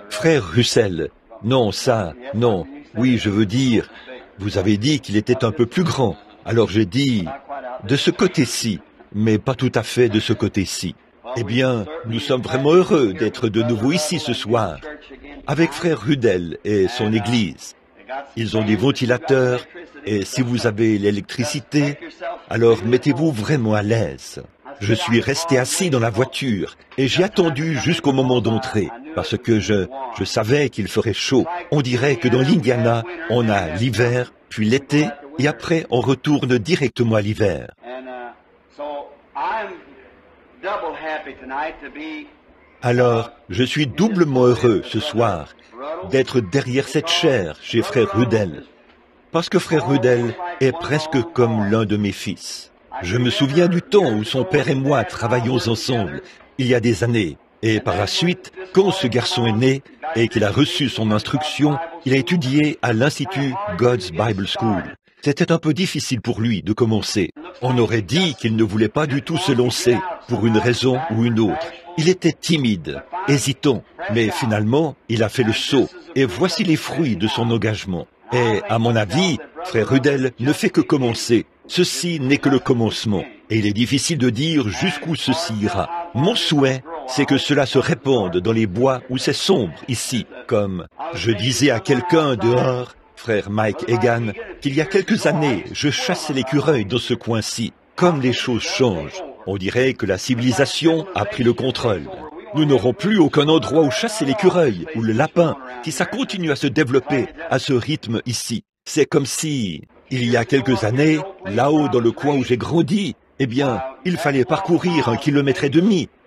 Frère Russell, non, ça, non. Oui, je veux dire, vous avez dit qu'il était un peu plus grand. Alors j'ai dit, de ce côté-ci, mais pas tout à fait de ce côté-ci. Eh bien, nous sommes vraiment heureux d'être de nouveau ici ce soir, avec Frère Rudel et son Église. Ils ont des ventilateurs, et si vous avez l'électricité, alors mettez-vous vraiment à l'aise. Je suis resté assis dans la voiture, et j'ai attendu jusqu'au moment d'entrer, parce que je savais qu'il ferait chaud. On dirait que dans l'Indiana, on a l'hiver, puis l'été, et après on retourne directement à l'hiver. Alors, je suis doublement heureux ce soir d'être derrière cette chaire chez Frère Rudel, parce que Frère Rudel est presque comme l'un de mes fils. Je me souviens du temps où son père et moi travaillions ensemble, il y a des années, et par la suite, quand ce garçon est né et qu'il a reçu son instruction, il a étudié à l'Institut God's Bible School. C'était un peu difficile pour lui de commencer. On aurait dit qu'il ne voulait pas du tout se lancer, pour une raison ou une autre. Il était timide, hésitant, mais finalement, il a fait le saut, et voici les fruits de son engagement. Et, à mon avis, Frère Rudel ne fait que commencer. Ceci n'est que le commencement, et il est difficile de dire jusqu'où ceci ira. Mon souhait, c'est que cela se répande dans les bois où c'est sombre ici, comme je disais à quelqu'un dehors, Frère Mike Egan, qu'il y a quelques années, je chassais l'écureuil dans ce coin-ci. Comme les choses changent, on dirait que la civilisation a pris le contrôle. Nous n'aurons plus aucun endroit où chasser l'écureuil ou le lapin, si ça continue à se développer à ce rythme ici. C'est comme si, il y a quelques années, là-haut dans le coin où j'ai grandi, eh bien, il fallait parcourir 1,5 kilomètre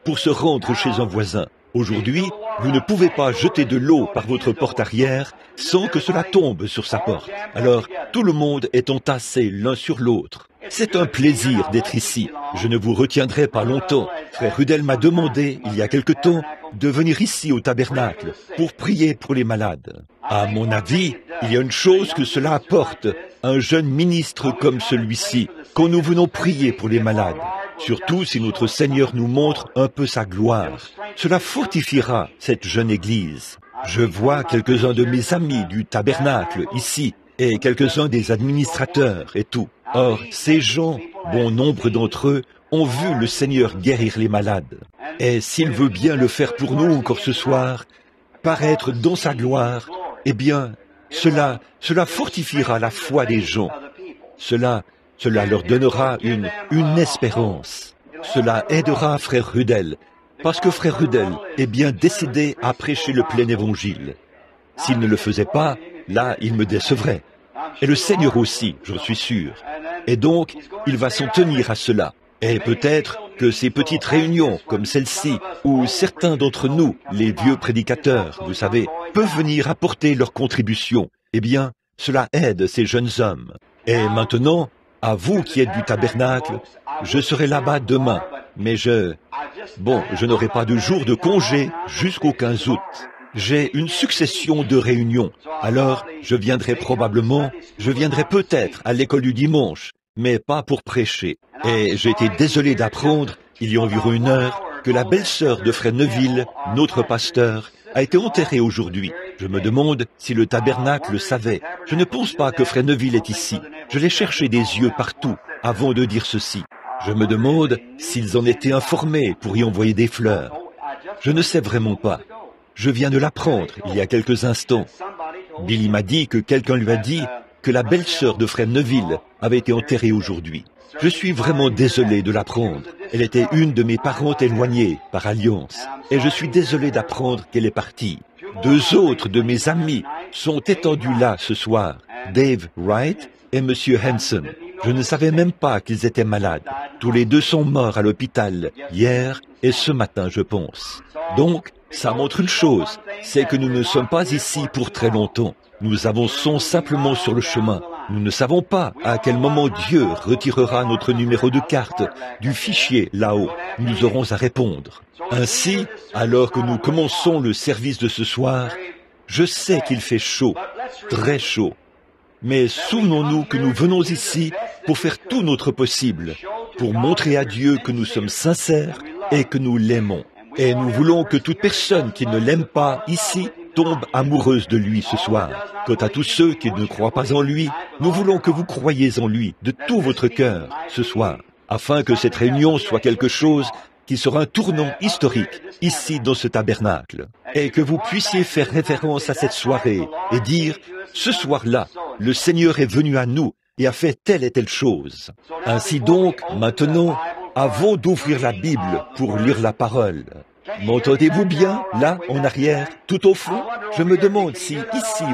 pour se rendre chez un voisin. Aujourd'hui, vous ne pouvez pas jeter de l'eau par votre porte arrière sans que cela tombe sur sa porte. Alors, tout le monde est entassé l'un sur l'autre. C'est un plaisir d'être ici. Je ne vous retiendrai pas longtemps. Frère Rudel m'a demandé, il y a quelque temps, de venir ici au tabernacle pour prier pour les malades. À mon avis, il y a une chose que cela apporte, un jeune ministre comme celui-ci, quand nous venons prier pour les malades. Surtout si notre Seigneur nous montre un peu sa gloire. Cela fortifiera cette jeune Église. Je vois quelques-uns de mes amis du tabernacle ici, et quelques-uns des administrateurs et tout. Or, ces gens, bon nombre d'entre eux, ont vu le Seigneur guérir les malades. Et s'il veut bien le faire pour nous encore ce soir, paraître dans sa gloire, eh bien, cela fortifiera la foi des gens. Cela leur donnera une espérance. Cela aidera Frère Rudel, parce que Frère Rudel est bien décidé à prêcher le plein évangile. S'il ne le faisait pas, là, il me décevrait. Et le Seigneur aussi, j'en suis sûr. Et donc, il va s'en tenir à cela. Et peut-être que ces petites réunions comme celle-ci, où certains d'entre nous, les vieux prédicateurs, vous savez, peuvent venir apporter leur contribution, eh bien, cela aide ces jeunes hommes. Et maintenant, à vous qui êtes du tabernacle, je serai là-bas demain, mais je n'aurai pas de jour de congé jusqu'au 15 août. J'ai une succession de réunions, alors je viendrai peut-être à l'école du dimanche, mais pas pour prêcher. Et j'ai été désolé d'apprendre, il y a environ 1 heure, que la belle-sœur de Frère Neville, notre pasteur, a été enterrée aujourd'hui. Je me demande si le tabernacle le savait. Je ne pense pas que Frère Neville est ici. Je l'ai cherché des yeux partout avant de dire ceci. Je me demande s'ils en étaient informés pour y envoyer des fleurs. Je ne sais vraiment pas. Je viens de l'apprendre il y a quelques instants. Billy m'a dit que quelqu'un lui a dit que la belle-sœur de Frère Neville avait été enterrée aujourd'hui. Je suis vraiment désolé de l'apprendre. Elle était une de mes parentes éloignées par alliance. Et je suis désolé d'apprendre qu'elle est partie. 2 autres de mes amis sont étendus là ce soir. Dave Wright et Monsieur Hanson. Je ne savais même pas qu'ils étaient malades. Tous les 2 sont morts à l'hôpital hier et ce matin, je pense. Donc, ça montre une chose, c'est que nous ne sommes pas ici pour très longtemps. Nous avançons simplement sur le chemin. Nous ne savons pas à quel moment Dieu retirera notre numéro de carte du fichier là-haut. Nous aurons à répondre. Ainsi, alors que nous commençons le service de ce soir, je sais qu'il fait chaud, très chaud. Mais souvenons-nous que nous venons ici pour faire tout notre possible, pour montrer à Dieu que nous sommes sincères et que nous l'aimons. Et nous voulons que toute personne qui ne l'aime pas ici tombe amoureuse de lui ce soir. Quant à tous ceux qui ne croient pas en lui, nous voulons que vous croyiez en lui de tout votre cœur ce soir, afin que cette réunion soit quelque chose qui sera un tournant historique ici dans ce tabernacle, et que vous puissiez faire référence à cette soirée et dire, ce soir-là, le Seigneur est venu à nous et a fait telle et telle chose. Ainsi donc, maintenant, avant d'ouvrir la Bible pour lire la parole, m'entendez-vous bien, là, en arrière, tout au fond? Je me demande si, ici,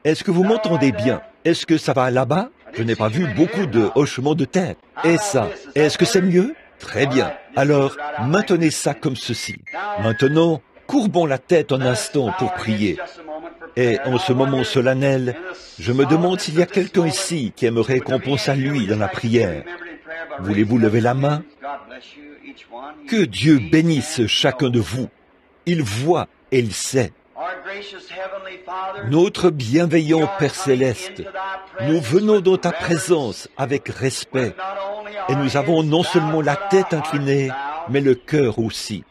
est-ce que vous m'entendez bien? Est-ce que ça va là-bas? Je n'ai pas vu beaucoup de hochements de tête. Et ça, est-ce que c'est mieux? Très bien. Alors, maintenez ça comme ceci. Maintenant, courbons la tête un instant pour prier. Et en ce moment solennel, je me demande s'il y a quelqu'un ici qui aimerait qu'on pense à lui dans la prière. Voulez-vous lever la main? Que Dieu bénisse chacun de vous. Il voit et il sait. Notre bienveillant Père Céleste, nous venons dans ta présence avec respect et nous avons non seulement la tête inclinée, mais le cœur aussi.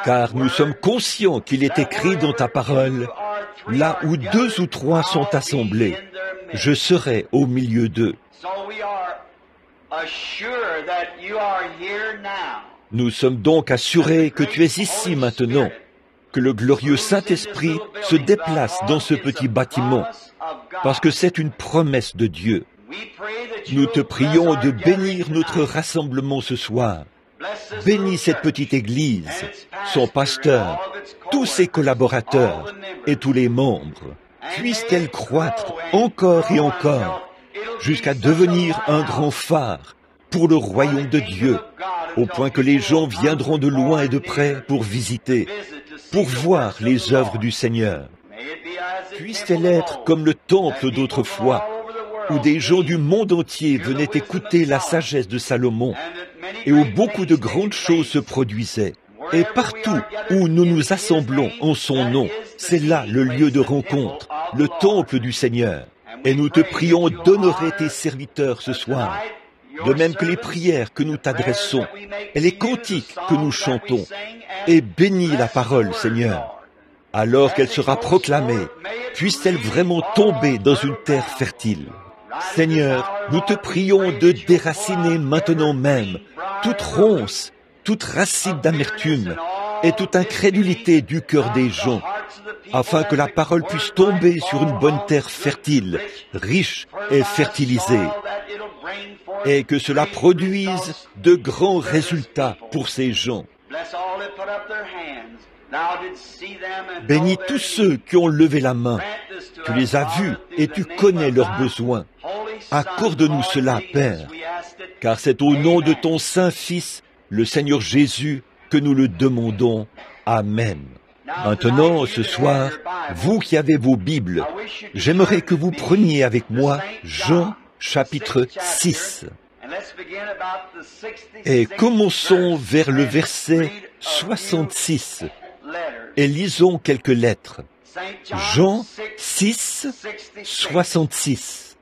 Car nous sommes conscients qu'il est écrit dans ta parole, là où 2 ou 3 sont assemblés, je serai au milieu d'eux. Nous sommes donc assurés que tu es ici maintenant, que le glorieux Saint-Esprit se déplace dans ce petit bâtiment, parce que c'est une promesse de Dieu. Nous te prions de bénir notre rassemblement ce soir. Bénis cette petite église, son pasteur, tous ses collaborateurs et tous les membres. Puisse-t-elle croître encore et encore, jusqu'à devenir un grand phare pour le royaume de Dieu, au point que les gens viendront de loin et de près pour visiter, pour voir les œuvres du Seigneur. Puisse-t-elle être comme le temple d'autrefois, où des gens du monde entier venaient écouter la sagesse de Salomon, et où beaucoup de grandes choses se produisaient. Et partout où nous nous assemblons en son nom, c'est là le lieu de rencontre, le temple du Seigneur. Et nous te prions d'honorer tes serviteurs ce soir, de même que les prières que nous t'adressons et les cantiques que nous chantons. Et bénis la parole, Seigneur. Alors qu'elle sera proclamée, puisse-t-elle vraiment tomber dans une terre fertile. Seigneur, nous te prions de déraciner maintenant même toute ronce, toute racine d'amertume et toute incrédulité du cœur des gens, afin que la parole puisse tomber sur une bonne terre fertile, riche et fertilisée, et que cela produise de grands résultats pour ces gens. Bénis tous ceux qui ont levé la main. Tu les as vus et tu connais leurs besoins. Accorde-nous cela, Père, car c'est au nom de ton Saint-Fils, le Seigneur Jésus, que nous le demandons. Amen. Maintenant, ce soir, vous qui avez vos Bibles, j'aimerais que vous preniez avec moi Jean chapitre 6. Et commençons vers le verset 66 et lisons quelques lettres. Jean 6, 66.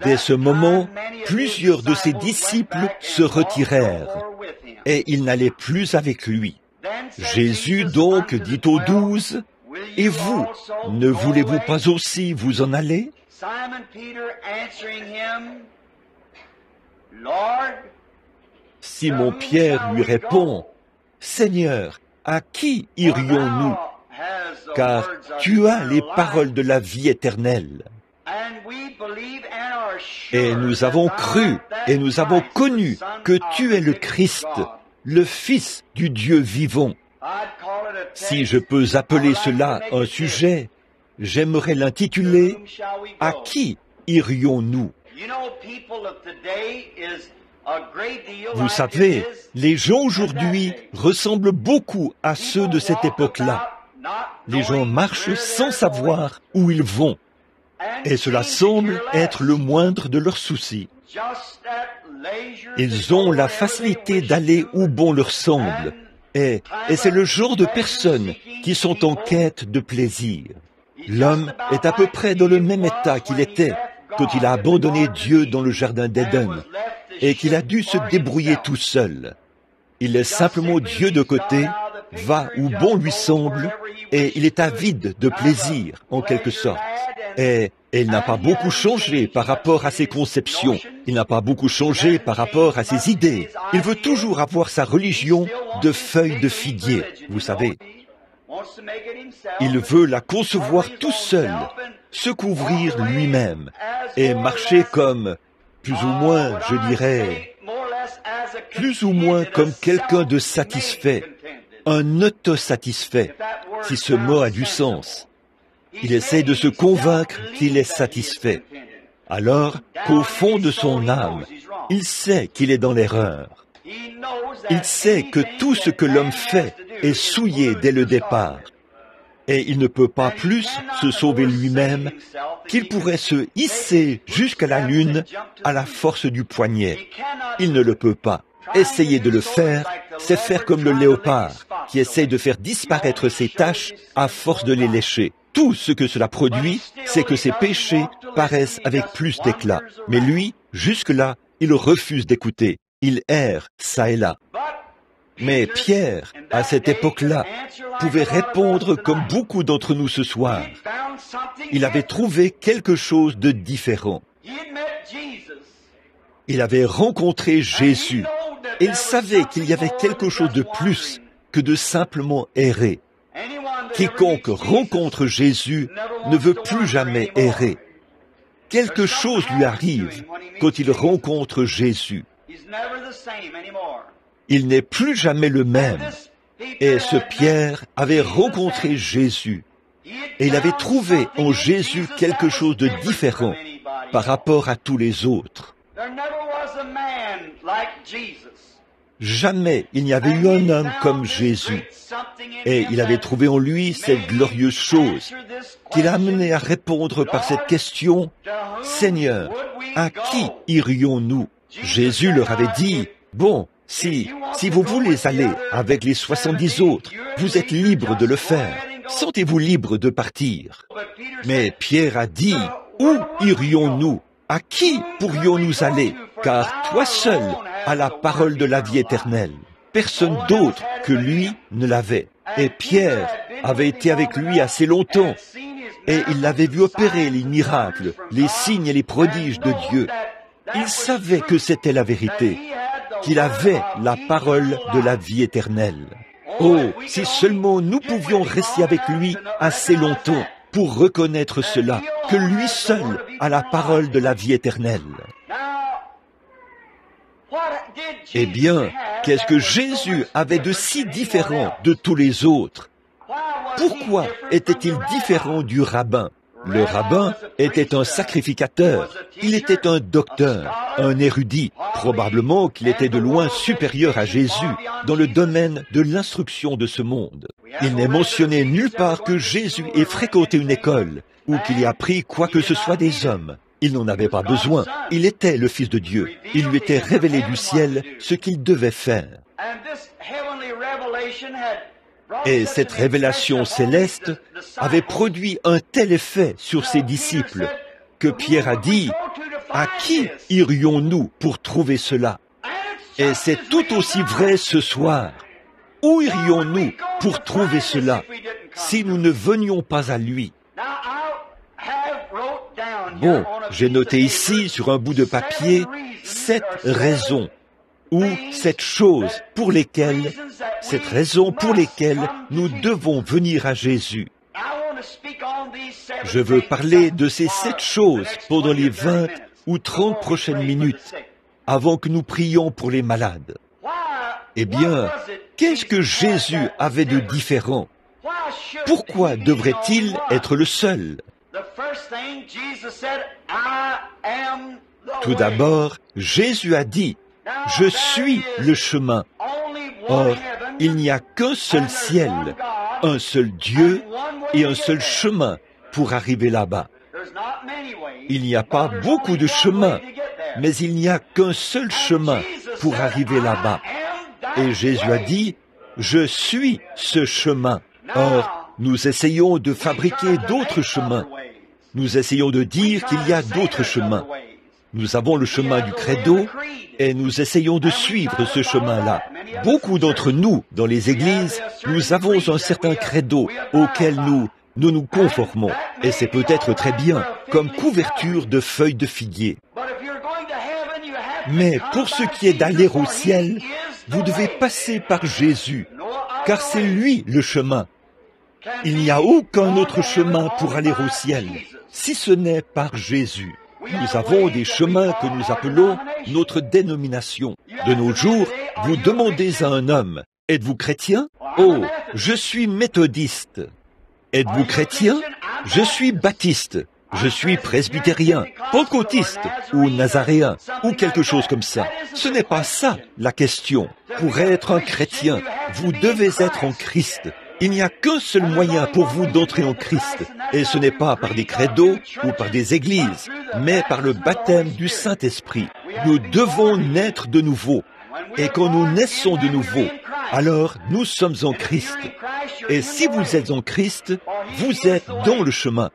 Dès ce moment, plusieurs de ses disciples se retirèrent, et ils n'allaient plus avec lui. Jésus donc dit aux 12, « Et vous, ne voulez-vous pas aussi vous en aller ?» Simon-Pierre lui répond, « Seigneur, à qui irions-nous? Car tu as les paroles de la vie éternelle. Et nous avons cru et nous avons connu que tu es le Christ, le Fils du Dieu vivant. » Si je peux appeler cela un sujet, j'aimerais l'intituler « À qui irions-nous » Vous savez, les gens aujourd'hui ressemblent beaucoup à ceux de cette époque-là. Les gens marchent sans savoir où ils vont. Et cela semble être le moindre de leurs soucis. Ils ont la facilité d'aller où bon leur semble. Et c'est le genre de personnes qui sont en quête de plaisir. L'homme est à peu près dans le même état qu'il était quand il a abandonné Dieu dans le jardin d'Éden. et qu'il a dû se débrouiller tout seul. Il laisse simplement Dieu de côté, va où bon lui semble, et il est avide de plaisir, en quelque sorte. Et il n'a pas beaucoup changé par rapport à ses conceptions. Il n'a pas beaucoup changé par rapport à ses idées. Il veut toujours avoir sa religion de feuilles de figuier, vous savez. Il veut la concevoir tout seul, se couvrir lui-même et marcher comme, plus ou moins, je dirais, plus ou moins comme quelqu'un de satisfait, un autosatisfait, si ce mot a du sens. Il essaie de se convaincre qu'il est satisfait, alors qu'au fond de son âme, il sait qu'il est dans l'erreur. Il sait que tout ce que l'homme fait est souillé dès le départ, et il ne peut pas plus se sauver lui-même qu'il pourrait se hisser jusqu'à la lune à la force du poignet. Il ne le peut pas. Essayer de le faire, c'est faire comme le léopard, qui essaie de faire disparaître ses taches à force de les lécher. Tout ce que cela produit, c'est que ses péchés paraissent avec plus d'éclat. Mais lui, jusque-là, il refuse d'écouter. Il erre ça et là. Mais Pierre, à cette époque-là, pouvait répondre comme beaucoup d'entre nous ce soir. Il avait trouvé quelque chose de différent. Il avait rencontré Jésus. Et il savait qu'il y avait quelque chose de plus que de simplement errer. Quiconque rencontre Jésus ne veut plus jamais errer. Quelque chose lui arrive quand il rencontre Jésus. Il n'est plus jamais le même. Et ce Pierre avait rencontré Jésus. Et il avait trouvé en Jésus quelque chose de différent par rapport à tous les autres. Jamais il n'y avait eu un homme comme Jésus. Et il avait trouvé en lui cette glorieuse chose qui l'a amené à répondre par cette question, « Seigneur, à qui irions-nous » Jésus leur avait dit, « Bon, si vous voulez aller avec les 70 autres, vous êtes libre de le faire. Sentez-vous libre de partir. » Mais Pierre a dit, « Où irions-nous? À qui pourrions-nous aller? Car toi seul as la parole de la vie éternelle. » Personne d'autre que lui ne l'avait. Et Pierre avait été avec lui assez longtemps. Et il l'avait vu opérer les miracles, les signes et les prodiges de Dieu. Il savait que c'était la vérité, qu'il avait la parole de la vie éternelle. Oh, si seulement nous pouvions rester avec lui assez longtemps pour reconnaître cela, que lui seul a la parole de la vie éternelle. Eh bien, qu'est-ce que Jésus avait de si différent de tous les autres? Pourquoi était-il différent du rabbin? Le rabbin était un sacrificateur, il était un docteur, un érudit. Probablement qu'il était de loin supérieur à Jésus dans le domaine de l'instruction de ce monde. Il n'est mentionné nulle part que Jésus ait fréquenté une école ou qu'il ait appris quoi que ce soit des hommes. Il n'en avait pas besoin. Il était le Fils de Dieu. Il lui était révélé du ciel ce qu'il devait faire. Et cette révélation céleste avait produit un tel effet sur ses disciples que Pierre a dit, « À qui irions-nous pour trouver cela ?» Et c'est tout aussi vrai ce soir. Où irions-nous pour trouver cela si nous ne venions pas à lui? Bon, j'ai noté ici sur un bout de papier 7 raisons ou 7 choses pour lesquelles, cette raison pour lesquelles nous devons venir à Jésus. Je veux parler de ces 7 choses pendant les 20 ou 30 prochaines minutes avant que nous prions pour les malades. Eh bien, qu'est-ce que Jésus avait de différent? Pourquoi devrait-il être le seul? Tout d'abord, Jésus a dit, « Je suis le chemin. » Or, il n'y a qu'un seul ciel, un seul Dieu et un seul chemin pour arriver là-bas. Il n'y a pas beaucoup de chemins, mais il n'y a qu'un seul chemin pour arriver là-bas. Et Jésus a dit, « Je suis ce chemin. » Or, nous essayons de fabriquer d'autres chemins. Nous essayons de dire qu'il y a d'autres chemins. Nous avons le chemin du credo et nous essayons de suivre ce chemin-là. Beaucoup d'entre nous, dans les églises, nous avons un certain credo auquel nous conformons. Et c'est peut-être très bien, comme couverture de feuilles de figuier. Mais pour ce qui est d'aller au ciel, vous devez passer par Jésus, car c'est lui le chemin. Il n'y a aucun autre chemin pour aller au ciel, si ce n'est par Jésus. Nous avons des chemins que nous appelons notre dénomination. De nos jours, vous demandez à un homme, « Êtes-vous chrétien ?»« Oh, je suis méthodiste. »« Êtes-vous chrétien ?»« Je suis baptiste. » Je suis presbytérien, pentecôtiste ou nazaréen ou quelque chose comme ça. Ce n'est pas ça la question. Pour être un chrétien, vous devez être en Christ. Il n'y a qu'un seul moyen pour vous d'entrer en Christ. Et ce n'est pas par des credos ou par des églises, mais par le baptême du Saint-Esprit. Nous devons naître de nouveau. Et quand nous naissons de nouveau, alors nous sommes en Christ. Et si vous êtes en Christ, vous êtes dans le chemin.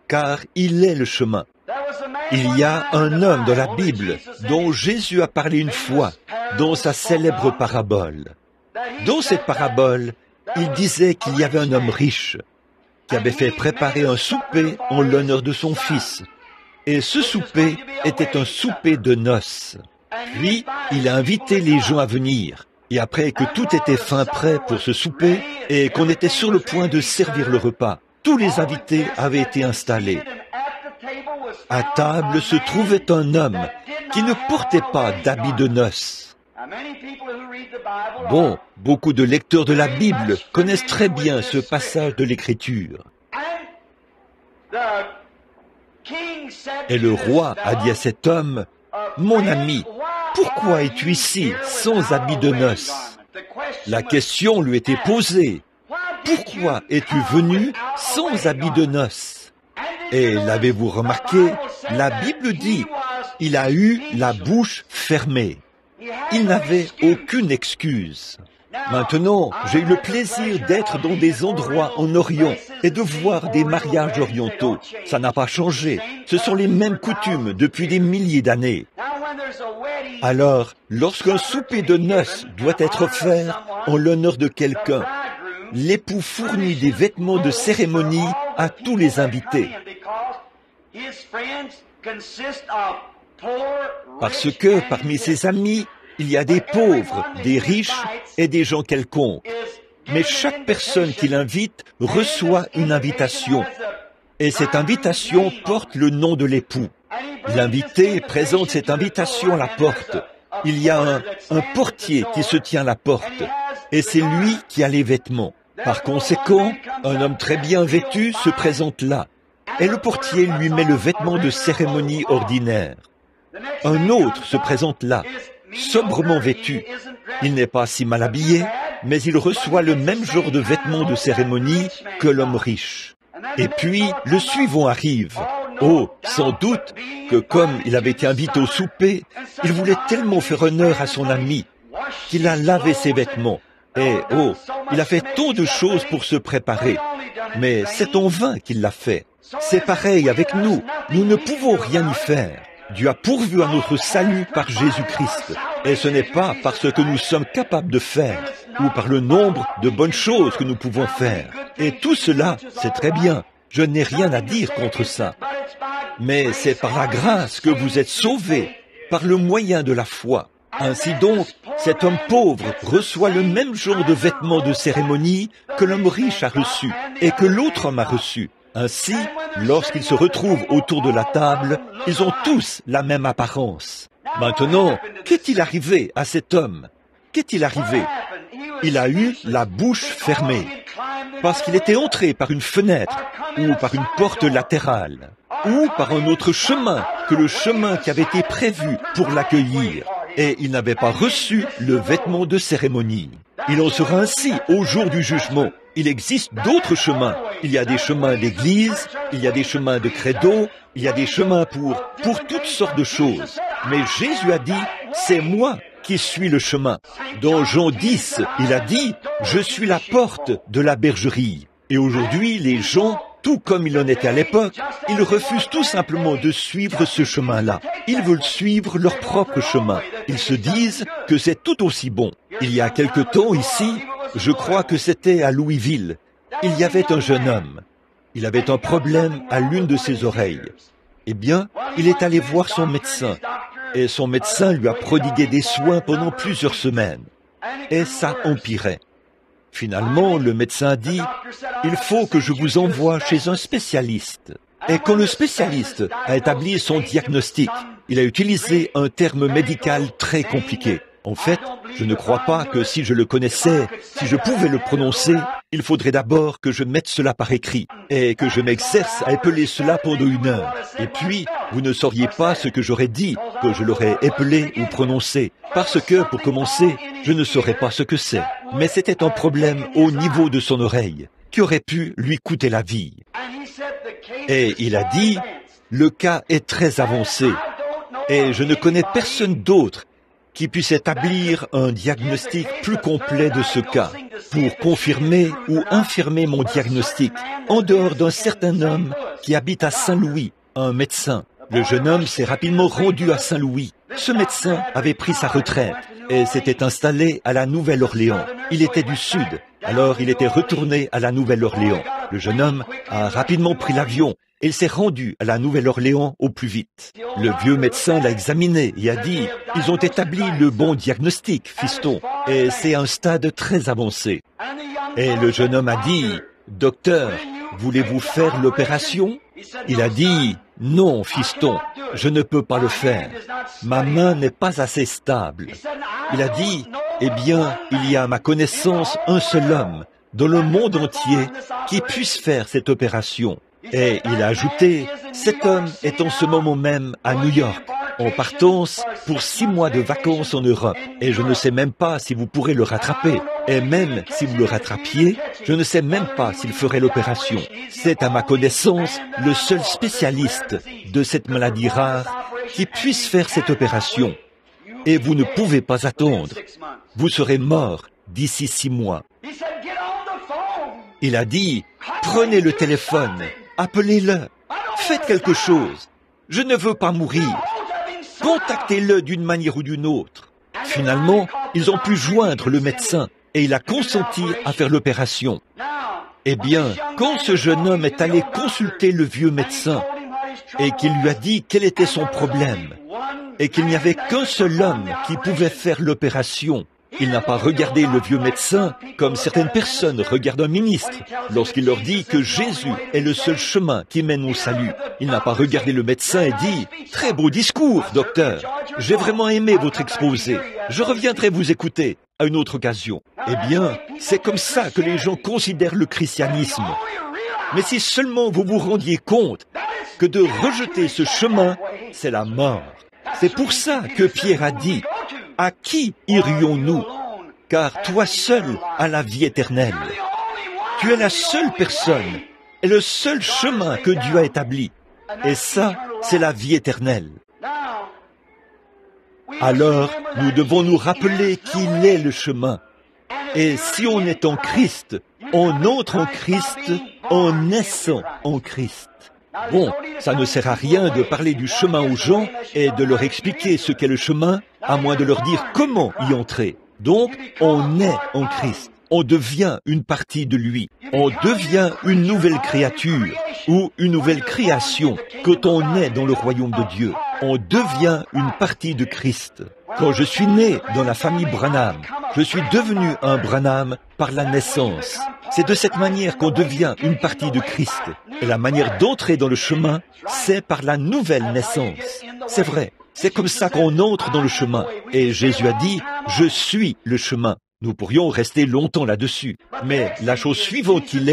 Car il est le chemin. Il y a un homme dans la Bible dont Jésus a parlé une fois dans sa célèbre parabole. Dans cette parabole, il disait qu'il y avait un homme riche qui avait fait préparer un souper en l'honneur de son fils. Et ce souper était un souper de noces. Puis, il a invité les gens à venir. Et après que tout était fin prêt pour ce souper et qu'on était sur le point de servir le repas, tous les invités avaient été installés. À table se trouvait un homme qui ne portait pas d'habit de noces. Bon, beaucoup de lecteurs de la Bible connaissent très bien ce passage de l'Écriture. Et le roi a dit à cet homme, « Mon ami, pourquoi es-tu ici sans habit de noces ?» La question lui était posée. Pourquoi es-tu venu sans habit de noces? Et l'avez-vous remarqué? La Bible dit, il a eu la bouche fermée. Il n'avait aucune excuse. Maintenant, j'ai eu le plaisir d'être dans des endroits en Orient et de voir des mariages orientaux. Ça n'a pas changé. Ce sont les mêmes coutumes depuis des milliers d'années. Alors, lorsqu'un souper de noces doit être offert en l'honneur de quelqu'un, l'époux fournit des vêtements de cérémonie à tous les invités. Parce que parmi ses amis, il y a des pauvres, des riches et des gens quelconques. Mais chaque personne qu'il invite reçoit une invitation. Et cette invitation porte le nom de l'époux. L'invité présente cette invitation à la porte. Il y a un portier qui se tient à la porte. Et c'est lui qui a les vêtements. Par conséquent, un homme très bien vêtu se présente là, et le portier lui met le vêtement de cérémonie ordinaire. Un autre se présente là, sobrement vêtu. Il n'est pas si mal habillé, mais il reçoit le même genre de vêtements de cérémonie que l'homme riche. Et puis, le suivant arrive. Oh, sans doute que comme il avait été invité au souper, il voulait tellement faire honneur à son ami qu'il a lavé ses vêtements. Et oh, il a fait tant de choses pour se préparer. Mais c'est en vain qu'il l'a fait. C'est pareil avec nous. Nous ne pouvons rien y faire. Dieu a pourvu à notre salut par Jésus-Christ. Et ce n'est pas parce que nous sommes capables de faire, ou par le nombre de bonnes choses que nous pouvons faire. Et tout cela, c'est très bien. Je n'ai rien à dire contre ça. Mais c'est par la grâce que vous êtes sauvés, par le moyen de la foi. Ainsi donc, cet homme pauvre reçoit le même genre de vêtements de cérémonie que l'homme riche a reçu et que l'autre homme a reçu. Ainsi, lorsqu'ils se retrouvent autour de la table, ils ont tous la même apparence. Maintenant, qu'est-il arrivé à cet homme? Qu'est-il arrivé? Il a eu la bouche fermée, parce qu'il était entré par une fenêtre ou par une porte latérale, ou par un autre chemin que le chemin qui avait été prévu pour l'accueillir. Et il n'avait pas reçu le vêtement de cérémonie. Il en sera ainsi au jour du jugement. Il existe d'autres chemins. Il y a des chemins d'église, il y a des chemins de credo, il y a des chemins pour toutes sortes de choses. Mais Jésus a dit, c'est moi qui suis le chemin. Dans Jean 10, il a dit, je suis la porte de la bergerie. Et aujourd'hui, les gens tout comme il en était à l'époque, ils refusent tout simplement de suivre ce chemin-là. Ils veulent suivre leur propre chemin. Ils se disent que c'est tout aussi bon. Il y a quelque temps ici, je crois que c'était à Louisville, il y avait un jeune homme. Il avait un problème à l'une de ses oreilles. Eh bien, il est allé voir son médecin, et son médecin lui a prodigué des soins pendant plusieurs semaines. Et ça empirait. Finalement, le médecin dit « Il faut que je vous envoie chez un spécialiste ». Et quand le spécialiste a établi son diagnostic, il a utilisé un terme médical très compliqué. En fait, je ne crois pas que si je le connaissais, si je pouvais le prononcer, il faudrait d'abord que je mette cela par écrit et que je m'exerce à épeler cela pendant 1 heure. Et puis, vous ne sauriez pas ce que j'aurais dit, que je l'aurais épelé ou prononcé, parce que, pour commencer, je ne saurais pas ce que c'est. Mais c'était un problème au niveau de son oreille, qui aurait pu lui coûter la vie. Et il a dit, le cas est très avancé, et je ne connais personne d'autre qui puisse établir un diagnostic plus complet de ce cas, pour confirmer ou infirmer mon diagnostic, en dehors d'un certain homme qui habite à Saint-Louis, un médecin. Le jeune homme s'est rapidement rendu à Saint-Louis. Ce médecin avait pris sa retraite et s'était installé à la Nouvelle-Orléans. Il était du Sud, alors il était retourné à la Nouvelle-Orléans. Le jeune homme a rapidement pris l'avion et il s'est rendu à la Nouvelle-Orléans au plus vite. Le vieux médecin l'a examiné et a dit « Ils ont établi le bon diagnostic, fiston, et c'est un stade très avancé. » Et le jeune homme a dit « Docteur, voulez-vous faire l'opération ?» Il a dit « Non, fiston, je ne peux pas le faire. Ma main n'est pas assez stable. » Il a dit « Eh bien, il y a à ma connaissance un seul homme dans le monde entier qui puisse faire cette opération. » Et il a ajouté, cet homme est en ce moment même à New York, en partance pour 6 mois de vacances en Europe. Et je ne sais même pas si vous pourrez le rattraper. Et même si vous le rattrapiez, je ne sais même pas s'il ferait l'opération. C'est à ma connaissance le seul spécialiste de cette maladie rare qui puisse faire cette opération. Et vous ne pouvez pas attendre. Vous serez mort d'ici 6 mois. Il a dit, prenez le téléphone. Appelez-le, faites quelque chose. Je ne veux pas mourir. Contactez-le d'une manière ou d'une autre. Finalement, ils ont pu joindre le médecin et il a consenti à faire l'opération. Eh bien, quand ce jeune homme est allé consulter le vieux médecin et qu'il lui a dit quel était son problème et qu'il n'y avait qu'un seul homme qui pouvait faire l'opération, il n'a pas regardé le vieux médecin comme certaines personnes regardent un ministre lorsqu'il leur dit que Jésus est le seul chemin qui mène au salut. Il n'a pas regardé le médecin et dit « Très beau discours, docteur. J'ai vraiment aimé votre exposé. Je reviendrai vous écouter à une autre occasion. » Eh bien, c'est comme ça que les gens considèrent le christianisme. Mais si seulement vous vous rendiez compte que de rejeter ce chemin, c'est la mort. C'est pour ça que Pierre a dit « À qui irions-nous? Car toi seul as la vie éternelle. » Tu es la seule personne et le seul chemin que Dieu a établi. Et ça, c'est la vie éternelle. Alors, nous devons nous rappeler qu'il est le chemin. Et si on est en Christ, on entre en Christ en naissant en Christ. Bon, ça ne sert à rien de parler du chemin aux gens et de leur expliquer ce qu'est le chemin, à moins de leur dire comment y entrer. Donc, on est en Christ. On devient une partie de lui. On devient une nouvelle créature ou une nouvelle création quand on est dans le royaume de Dieu. On devient une partie de Christ. Quand je suis né dans la famille Branham, je suis devenu un Branham par la naissance. C'est de cette manière qu'on devient une partie de Christ. Et la manière d'entrer dans le chemin, c'est par la nouvelle naissance. C'est vrai, c'est comme ça qu'on entre dans le chemin. Et Jésus a dit, « Je suis le chemin ». Nous pourrions rester longtemps là-dessus. Mais la chose suivante il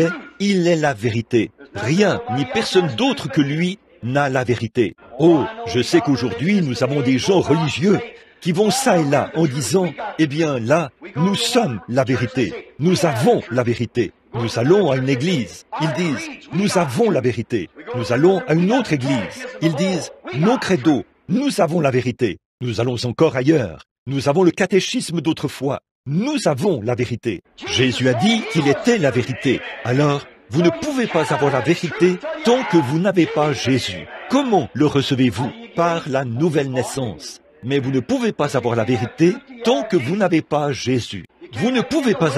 est la vérité. Rien ni personne d'autre que lui n'a la vérité. Oh, je sais qu'aujourd'hui nous avons des gens religieux qui vont ça et là en disant, eh bien là, nous sommes la vérité. Nous avons la vérité. Nous allons à une église. Ils disent, nous avons la vérité. Nous allons à une autre église. Ils disent, non credo, nous avons la vérité. Nous allons encore ailleurs. Nous avons le catéchisme d'autrefois. Nous avons la vérité. Jésus a dit qu'il était la vérité. Alors, Vous ne pouvez pas avoir la vérité tant que vous n'avez pas Jésus. Comment le recevez-vous? Par la nouvelle naissance. Mais vous ne pouvez pas avoir la vérité tant que vous n'avez pas Jésus. Vous ne pouvez pas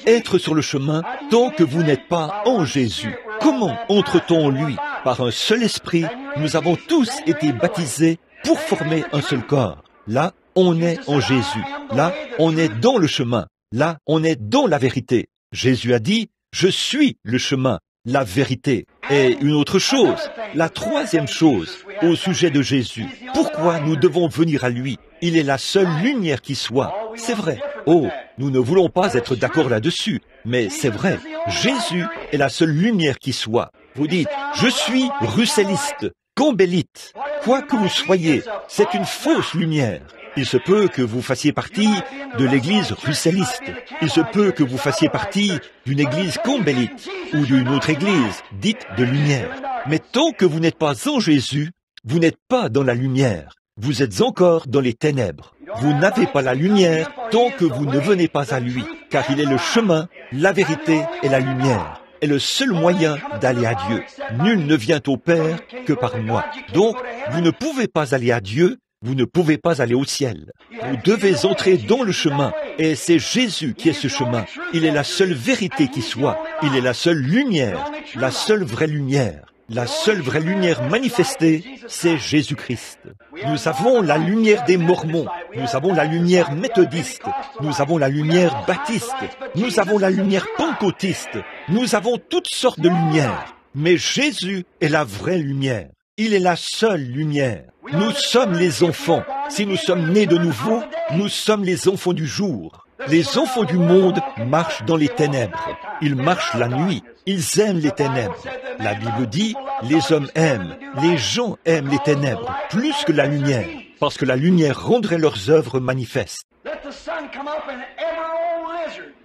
être sur le chemin tant que vous n'êtes pas en Jésus. Comment entre-t-on en lui? Par un seul esprit, nous avons tous été baptisés pour former un seul corps. Là, on est en Jésus. Là, on est dans le chemin. Là, on est dans la vérité. Jésus a dit, « Je suis le chemin, la vérité. » Et une autre chose, la troisième chose, au sujet de Jésus. Pourquoi nous devons venir à lui? Il est la seule lumière qui soit. C'est vrai. Oh, nous ne voulons pas être d'accord là-dessus, mais c'est vrai. Jésus est la seule lumière qui soit. Vous dites, « Je suis russelliste, campbellite. » Quoi que vous soyez, c'est une fausse lumière. Il se peut que vous fassiez partie de l'église russelliste. Il se peut que vous fassiez partie d'une église campbellite ou d'une autre église dite de lumière. Mais tant que vous n'êtes pas en Jésus, vous n'êtes pas dans la lumière. Vous êtes encore dans les ténèbres. Vous n'avez pas la lumière tant que vous ne venez pas à lui, car il est le chemin, la vérité et la lumière. Est le seul moyen d'aller à Dieu. Nul ne vient au Père que par moi. Donc, vous ne pouvez pas aller à Dieu, vous ne pouvez pas aller au ciel. Vous devez entrer dans le chemin, et c'est Jésus qui est ce chemin. Il est la seule vérité qui soit. Il est la seule lumière, la seule vraie lumière. La seule vraie lumière manifestée, c'est Jésus-Christ. Nous avons la lumière des Mormons, nous avons la lumière méthodiste, nous avons la lumière baptiste, nous avons la lumière pentecôtiste, nous avons toutes sortes de lumières. Mais Jésus est la vraie lumière. Il est la seule lumière. Nous sommes les enfants. Si nous sommes nés de nouveau, nous sommes les enfants du jour. Les enfants du monde marchent dans les ténèbres. Ils marchent la nuit. Ils aiment les ténèbres. La Bible dit, les hommes aiment, les gens aiment les ténèbres plus que la lumière, parce que la lumière rendrait leurs œuvres manifestes.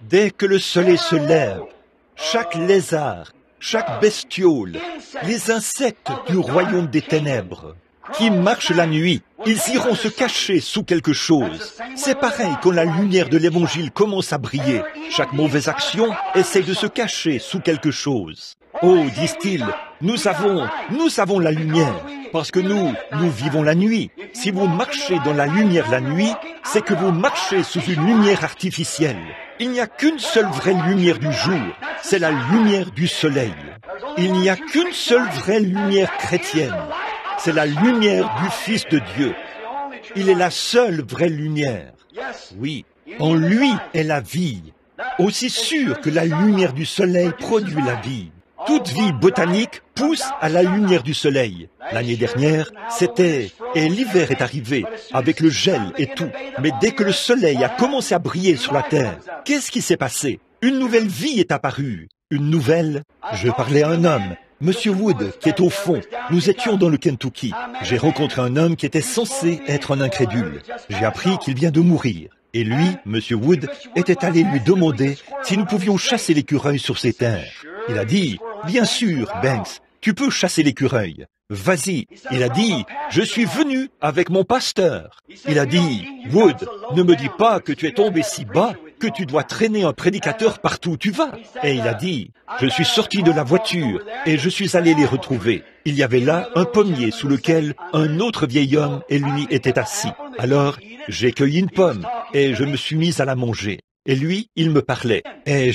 Dès que le soleil se lève, chaque lézard, chaque bestiole, les insectes du royaume des ténèbres, qui marchent la nuit, ils iront se cacher sous quelque chose. C'est pareil quand la lumière de l'Évangile commence à briller. Chaque mauvaise action essaie de se cacher sous quelque chose. Oh, disent-ils, nous avons la lumière, parce que nous vivons la nuit. Si vous marchez dans la lumière la nuit, c'est que vous marchez sous une lumière artificielle. Il n'y a qu'une seule vraie lumière du jour, c'est la lumière du soleil. Il n'y a qu'une seule vraie lumière chrétienne, c'est la lumière du Fils de Dieu. Il est la seule vraie lumière. Oui, en lui est la vie, aussi sûr que la lumière du soleil produit la vie. Toute vie botanique pousse à la lumière du soleil. L'année dernière, et l'hiver est arrivé, avec le gel et tout. Mais dès que le soleil a commencé à briller sur la terre, qu'est-ce qui s'est passé? Une nouvelle vie est apparue. Je parlais à un homme, Monsieur Wood, qui est au fond. Nous étions dans le Kentucky. J'ai rencontré un homme qui était censé être un incrédule. J'ai appris qu'il vient de mourir. Et lui, Monsieur Wood, était allé lui demander si nous pouvions chasser l'écureuil sur ses terres. Il a dit, « Bien sûr, Banks, tu peux chasser l'écureuil. Vas-y. » Il a dit, « Je suis venu avec mon pasteur. » Il a dit, « Wood, ne me dis pas que tu es tombé si bas que tu dois traîner un prédicateur partout où tu vas. » Et il a dit, « Je suis sorti de la voiture et je suis allé les retrouver. Il y avait là un pommier sous lequel un autre vieil homme et lui étaient assis. Alors, j'ai cueilli une pomme et je me suis mis à la manger. Et lui, il me parlait. Et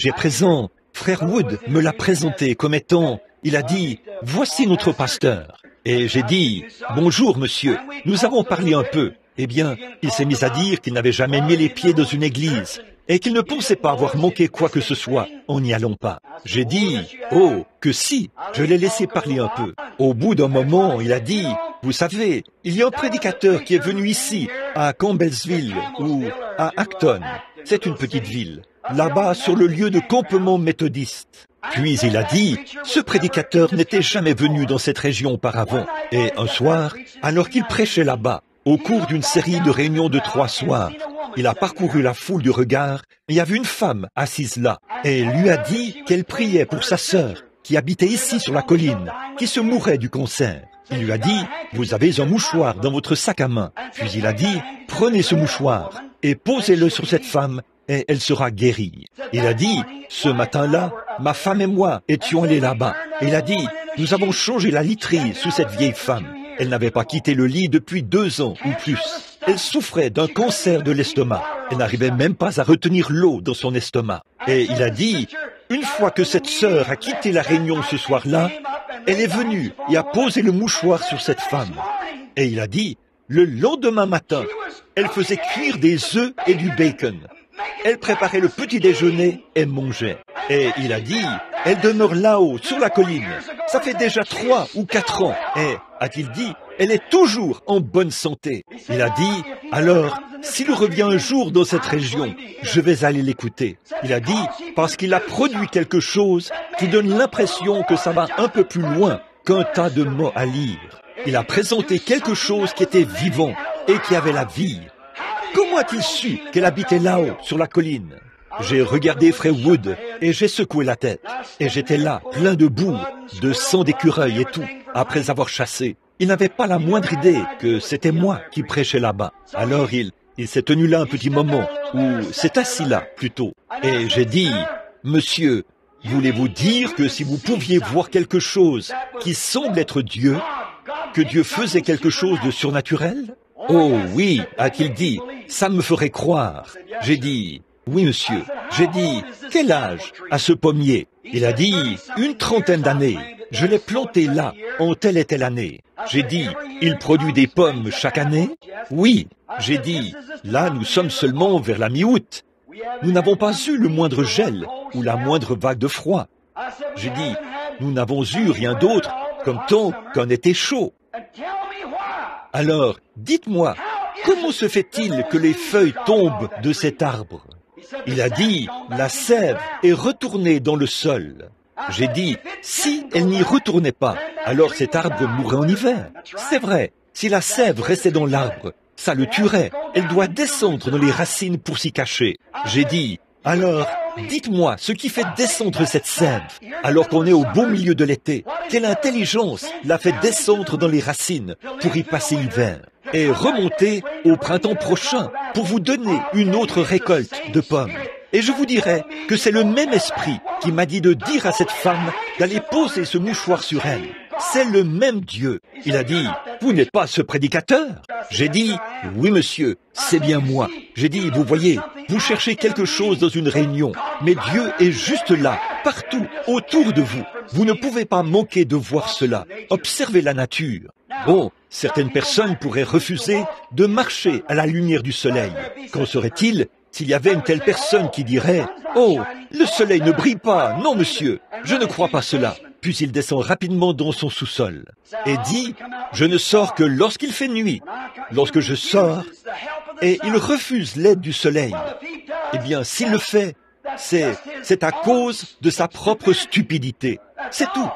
Frère Wood me l'a présenté comme étant, il a dit, « Voici notre pasteur. » Et j'ai dit, « Bonjour, monsieur. Nous avons parlé un peu. » Eh bien, il s'est mis à dire qu'il n'avait jamais mis les pieds dans une église et qu'il ne pensait pas avoir manqué quoi que ce soit en n'y allant pas. J'ai dit, « Oh, que si !» Je l'ai laissé parler un peu. Au bout d'un moment, il a dit, « Vous savez, il y a un prédicateur qui est venu ici, à Campbellsville ou à Acton. C'est une petite ville. Là-bas, sur le lieu de campement méthodiste. » Puis il a dit, ce prédicateur n'était jamais venu dans cette région auparavant. Et un soir, alors qu'il prêchait là-bas, au cours d'une série de réunions de 3 soirs, il a parcouru la foule du regard et il y avait une femme assise là. Et il lui a dit qu'elle priait pour sa sœur, qui habitait ici sur la colline, qui se mourait du cancer. Il lui a dit, vous avez un mouchoir dans votre sac à main. Puis il a dit, prenez ce mouchoir et posez-le sur cette femme et elle sera guérie. Il a dit, ce matin-là, ma femme et moi étions allés là-bas. Et il a dit, nous avons changé la literie sous cette vieille femme. Elle n'avait pas quitté le lit depuis 2 ans ou plus. Elle souffrait d'un cancer de l'estomac. Elle n'arrivait même pas à retenir l'eau dans son estomac. Et il a dit, une fois que cette sœur a quitté la réunion ce soir-là, elle est venue et a posé le mouchoir sur cette femme. Et il a dit, le lendemain matin, elle faisait cuire des œufs et du bacon. Elle préparait le petit déjeuner et mangeait. Et il a dit, elle demeure là-haut, sur la colline. Ça fait déjà 3 ou 4 ans. Et, a-t-il dit, elle est toujours en bonne santé. Il a dit, alors, s'il revient un jour dans cette région, je vais aller l'écouter. Il a dit, parce qu'il a produit quelque chose qui donne l'impression que ça va un peu plus loin qu'un tas de mots à lire. Il a présenté quelque chose qui était vivant et qui avait la vie. Comment a-t-il su qu'elle habitait là-haut, sur la colline? J'ai regardé Frère Wood et j'ai secoué la tête. Et j'étais là, plein de boue, de sang d'écureuil et tout, après avoir chassé. Il n'avait pas la moindre idée que c'était moi qui prêchais là-bas. Alors il s'est tenu là un petit moment, ou s'est assis là, plutôt. Et j'ai dit, monsieur, voulez-vous dire que si vous pouviez voir quelque chose qui semble être Dieu, que Dieu faisait quelque chose de surnaturel? Oh oui, a-t-il dit, ça me ferait croire. J'ai dit, oui monsieur. J'ai dit, quel âge a ce pommier? Il a dit, une 30aine d'années. Je l'ai planté là, en telle et telle année. J'ai dit, il produit des pommes chaque année? Oui. J'ai dit, là nous sommes seulement vers la mi-août. Nous n'avons pas eu le moindre gel ou la moindre vague de froid. J'ai dit, nous n'avons eu rien d'autre comme tant qu'un été chaud. Alors, dites-moi, comment se fait-il que les feuilles tombent de cet arbre? Il a dit, la sève est retournée dans le sol. J'ai dit, si elle n'y retournait pas, alors cet arbre mourrait en hiver. C'est vrai, si la sève restait dans l'arbre, ça le tuerait. Elle doit descendre dans les racines pour s'y cacher. J'ai dit, alors, dites-moi ce qui fait descendre cette sève, alors qu'on est au beau milieu de l'été. Quelle intelligence l'a fait descendre dans les racines pour y passer l'hiver et remonter au printemps prochain pour vous donner une autre récolte de pommes. Et je vous dirais que c'est le même esprit qui m'a dit de dire à cette femme d'aller poser ce mouchoir sur elle. C'est le même Dieu. Il a dit, vous n'êtes pas ce prédicateur? J'ai dit, oui monsieur, c'est bien moi. J'ai dit, vous voyez, vous cherchez quelque chose dans une réunion, mais Dieu est juste là, partout, autour de vous. Vous ne pouvez pas manquer de voir cela. Observez la nature. Bon, certaines personnes pourraient refuser de marcher à la lumière du soleil. Qu'en serait-il s'il y avait une telle personne qui dirait « Oh, le soleil ne brille pas, non monsieur, je ne crois pas cela ». Puis il descend rapidement dans son sous-sol et dit « Je ne sors que lorsqu'il fait nuit. Lorsque je sors, et il refuse l'aide du soleil. Eh bien, s'il le fait, c'est à cause de sa propre stupidité. C'est tout.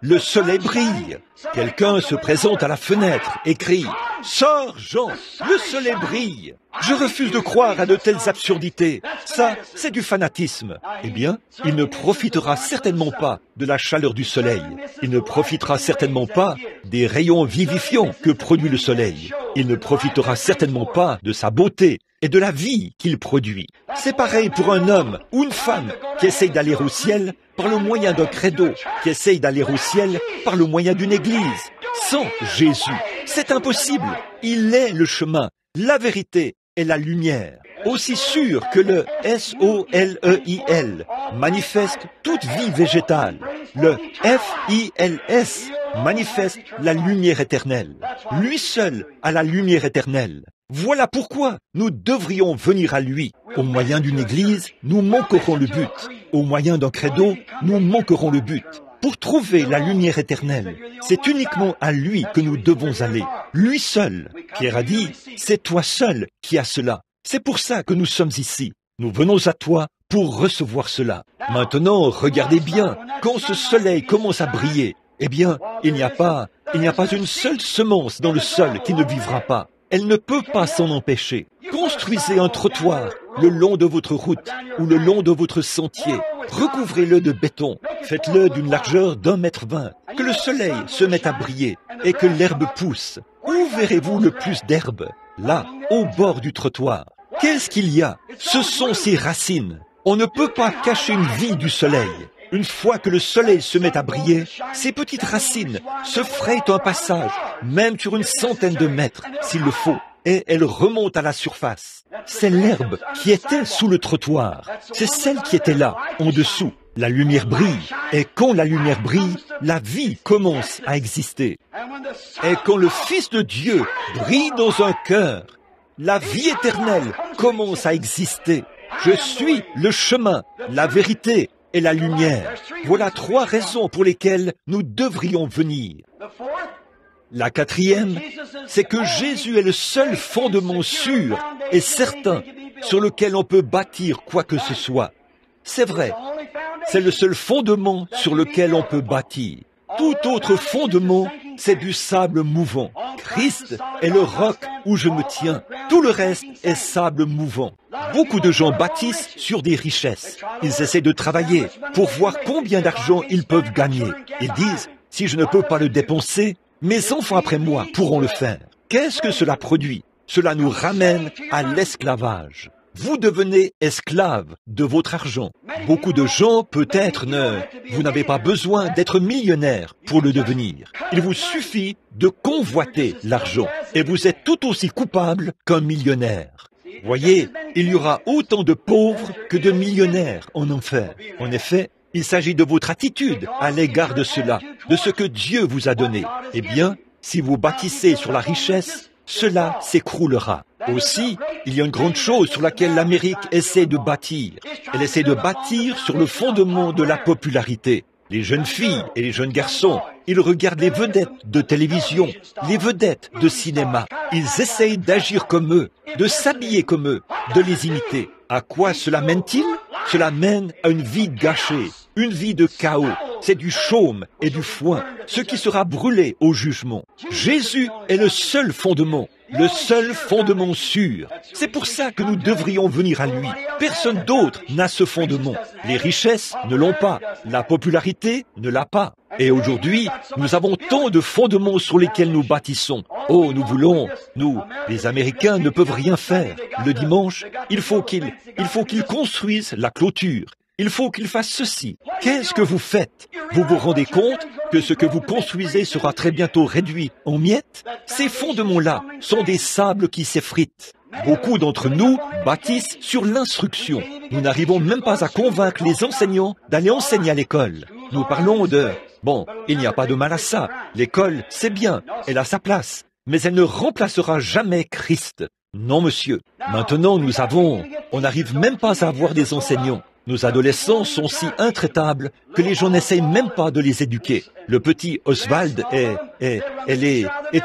Le soleil brille. Quelqu'un se présente à la fenêtre et crie « Sors, Jean, le soleil brille !» Je refuse de croire à de telles absurdités. Ça, c'est du fanatisme. Eh bien, il ne profitera certainement pas de la chaleur du soleil. Il ne profitera certainement pas des rayons vivifiants que produit le soleil. Il ne profitera certainement pas de sa beauté et de la vie qu'il produit. C'est pareil pour un homme ou une femme qui essaye d'aller au ciel par le moyen d'un credo, qui essaye d'aller au ciel par le moyen d'une église. Sans Jésus, c'est impossible. Il est le chemin, la vérité et la lumière. Aussi sûr que le SOLEIL manifeste toute vie végétale, le FILS manifeste la lumière éternelle. Lui seul a la lumière éternelle. Voilà pourquoi nous devrions venir à lui. Au moyen d'une église, nous manquerons le but. Au moyen d'un credo, nous manquerons le but. Pour trouver la lumière éternelle, c'est uniquement à lui que nous devons aller. Lui seul. Pierre a dit, c'est toi seul qui as cela. C'est pour ça que nous sommes ici. Nous venons à toi pour recevoir cela. Maintenant, regardez bien, quand ce soleil commence à briller, eh bien, il n'y a pas une seule semence dans le sol qui ne vivra pas. Elle ne peut pas s'en empêcher. Construisez un trottoir le long de votre route ou le long de votre sentier. Recouvrez-le de béton. Faites-le d'une largeur d'1,20 mètre. Que le soleil se mette à briller et que l'herbe pousse. Où verrez-vous le plus d'herbe? Là, au bord du trottoir. Qu'est-ce qu'il y a? Ce sont ses racines. On ne peut pas cacher une vie du soleil. une fois que le soleil se met à briller, ces petites racines se frayent un passage, même sur une centaine de mètres, s'il le faut, et elles remontent à la surface. C'est l'herbe qui était sous le trottoir. C'est celle qui était là, en dessous. La lumière brille, et quand la lumière brille, la vie commence à exister. Et quand le Fils de Dieu brille dans un cœur, la vie éternelle commence à exister. Je suis le chemin, la vérité et la lumière. Voilà 3 raisons pour lesquelles nous devrions venir. La 4e, c'est que Jésus est le seul fondement sûr et certain sur lequel on peut bâtir quoi que ce soit. C'est vrai, c'est le seul fondement sur lequel on peut bâtir. Tout autre fondement, c'est du sable mouvant. Christ est le roc où je me tiens. Tout le reste est sable mouvant. Beaucoup de gens bâtissent sur des richesses. Ils essaient de travailler pour voir combien d'argent ils peuvent gagner. Ils disent, si je ne peux pas le dépenser, mes enfants après moi pourront le faire. Qu'est-ce que cela produit? Cela nous ramène à l'esclavage. Vous devenez esclave de votre argent. Beaucoup de gens, peut-être, vous n'avez pas besoin d'être millionnaire pour le devenir. Il vous suffit de convoiter l'argent et vous êtes tout aussi coupable qu'un millionnaire. Voyez, il y aura autant de pauvres que de millionnaires en enfer. En effet, il s'agit de votre attitude à l'égard de cela, de ce que Dieu vous a donné. Eh bien, si vous bâtissez sur la richesse, cela s'écroulera. Aussi, il y a une grande chose sur laquelle l'Amérique essaie de bâtir. Elle essaie de bâtir sur le fondement de la popularité. Les jeunes filles et les jeunes garçons, ils regardent les vedettes de télévision, les vedettes de cinéma. Ils essayent d'agir comme eux, de s'habiller comme eux, de les imiter. À quoi cela mène-t-il? Cela mène à une vie gâchée, une vie de chaos. C'est du chaume et du foin, ce qui sera brûlé au jugement. Jésus est le seul fondement sûr. C'est pour ça que nous devrions venir à lui. Personne d'autre n'a ce fondement. Les richesses ne l'ont pas. La popularité ne l'a pas. Et aujourd'hui, nous avons tant de fondements sur lesquels nous bâtissons. Oh, nous, les Américains ne peuvent rien faire. Le dimanche, il faut qu'ils construisent la clôture. Il faut qu'ils fassent ceci. Qu'est-ce que vous faites? Vous vous rendez compte que ce que vous construisez sera très bientôt réduit en miettes? Ces fondements-là sont des sables qui s'effritent. Beaucoup d'entre nous bâtissent sur l'instruction. Nous n'arrivons même pas à convaincre les enseignants d'aller enseigner à l'école. Nous parlons de... Bon, il n'y a pas de mal à ça. L'école, c'est bien, elle a sa place. Mais elle ne remplacera jamais Christ. Non, monsieur. Maintenant, on n'arrive même pas à avoir des enseignants. Nos adolescents sont si intraitables que les gens n'essayent même pas de les éduquer. Le petit Oswald et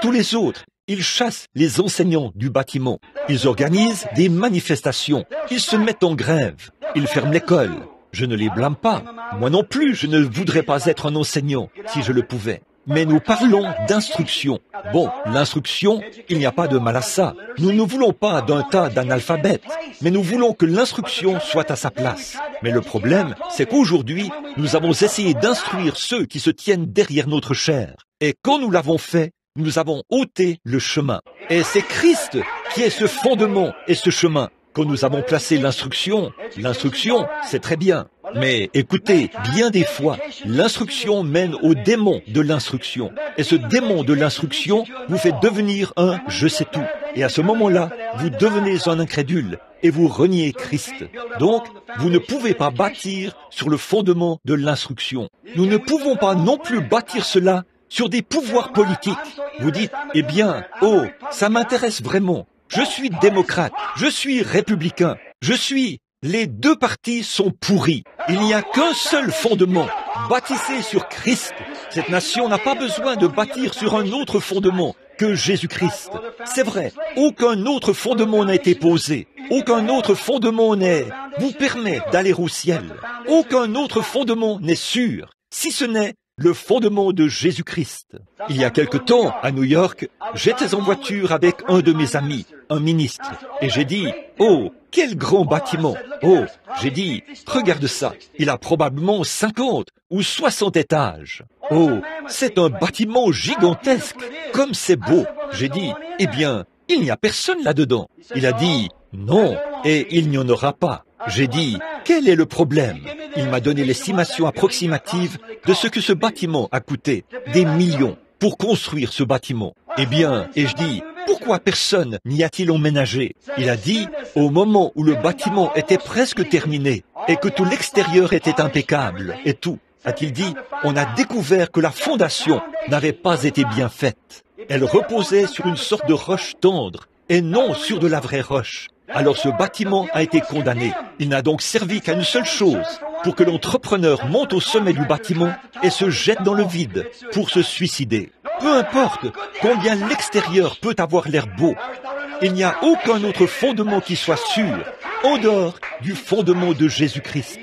tous les autres, ils chassent les enseignants du bâtiment. Ils organisent des manifestations. Ils se mettent en grève. Ils ferment l'école. Je ne les blâme pas. Moi non plus, je ne voudrais pas être un enseignant si je le pouvais. Mais nous parlons d'instruction. Bon, l'instruction, il n'y a pas de mal à ça. Nous ne voulons pas d'un tas d'analphabètes, mais nous voulons que l'instruction soit à sa place. Mais le problème, c'est qu'aujourd'hui, nous avons essayé d'instruire ceux qui se tiennent derrière notre chair. Et quand nous l'avons fait, nous avons ôté le chemin. Et c'est Christ qui est ce fondement et ce chemin. Quand nous avons placé l'instruction, c'est très bien. Mais écoutez, bien des fois, l'instruction mène au démon de l'instruction. Et ce démon de l'instruction vous fait devenir un « je sais tout ». Et à ce moment-là, vous devenez un incrédule et vous reniez Christ. Donc, vous ne pouvez pas bâtir sur le fondement de l'instruction. Nous ne pouvons pas non plus bâtir cela sur des pouvoirs politiques. Vous dites, eh bien, oh, ça m'intéresse vraiment. Je suis démocrate, je suis républicain, Les 2 partis sont pourris. Il n'y a qu'un seul fondement, bâtissé sur Christ. Cette nation n'a pas besoin de bâtir sur un autre fondement que Jésus-Christ. C'est vrai, aucun autre fondement n'a été posé. Aucun autre fondement vous permet d'aller au ciel. Aucun autre fondement n'est sûr, si ce n'est le fondement de Jésus-Christ. Il y a quelque temps, à New York, j'étais en voiture avec un de mes amis, un ministre, et j'ai dit, « Oh, quel grand bâtiment !» Oh, j'ai dit, « Regarde ça, il a probablement 50 ou 60 étages. » Oh, c'est un bâtiment gigantesque, comme c'est beau. J'ai dit, « Eh bien, il n'y a personne là-dedans. » Il a dit, « Non, et il n'y en aura pas. » J'ai dit, « Quel est le problème? Il m'a donné l'estimation approximative de ce que ce bâtiment a coûté, des millions, pour construire ce bâtiment. Eh bien, et je dis, pourquoi personne n'y a-t-il emménagé? Il a dit, au moment où le bâtiment était presque terminé, et que tout l'extérieur était impeccable, et tout, a-t-il dit, on a découvert que la fondation n'avait pas été bien faite. Elle reposait sur une sorte de roche tendre, et non sur de la vraie roche. Alors ce bâtiment a été condamné. Il n'a donc servi qu'à une seule chose, pour que l'entrepreneur monte au sommet du bâtiment et se jette dans le vide pour se suicider. Peu importe combien l'extérieur peut avoir l'air beau, il n'y a aucun autre fondement qui soit sûr, en dehors du fondement de Jésus-Christ.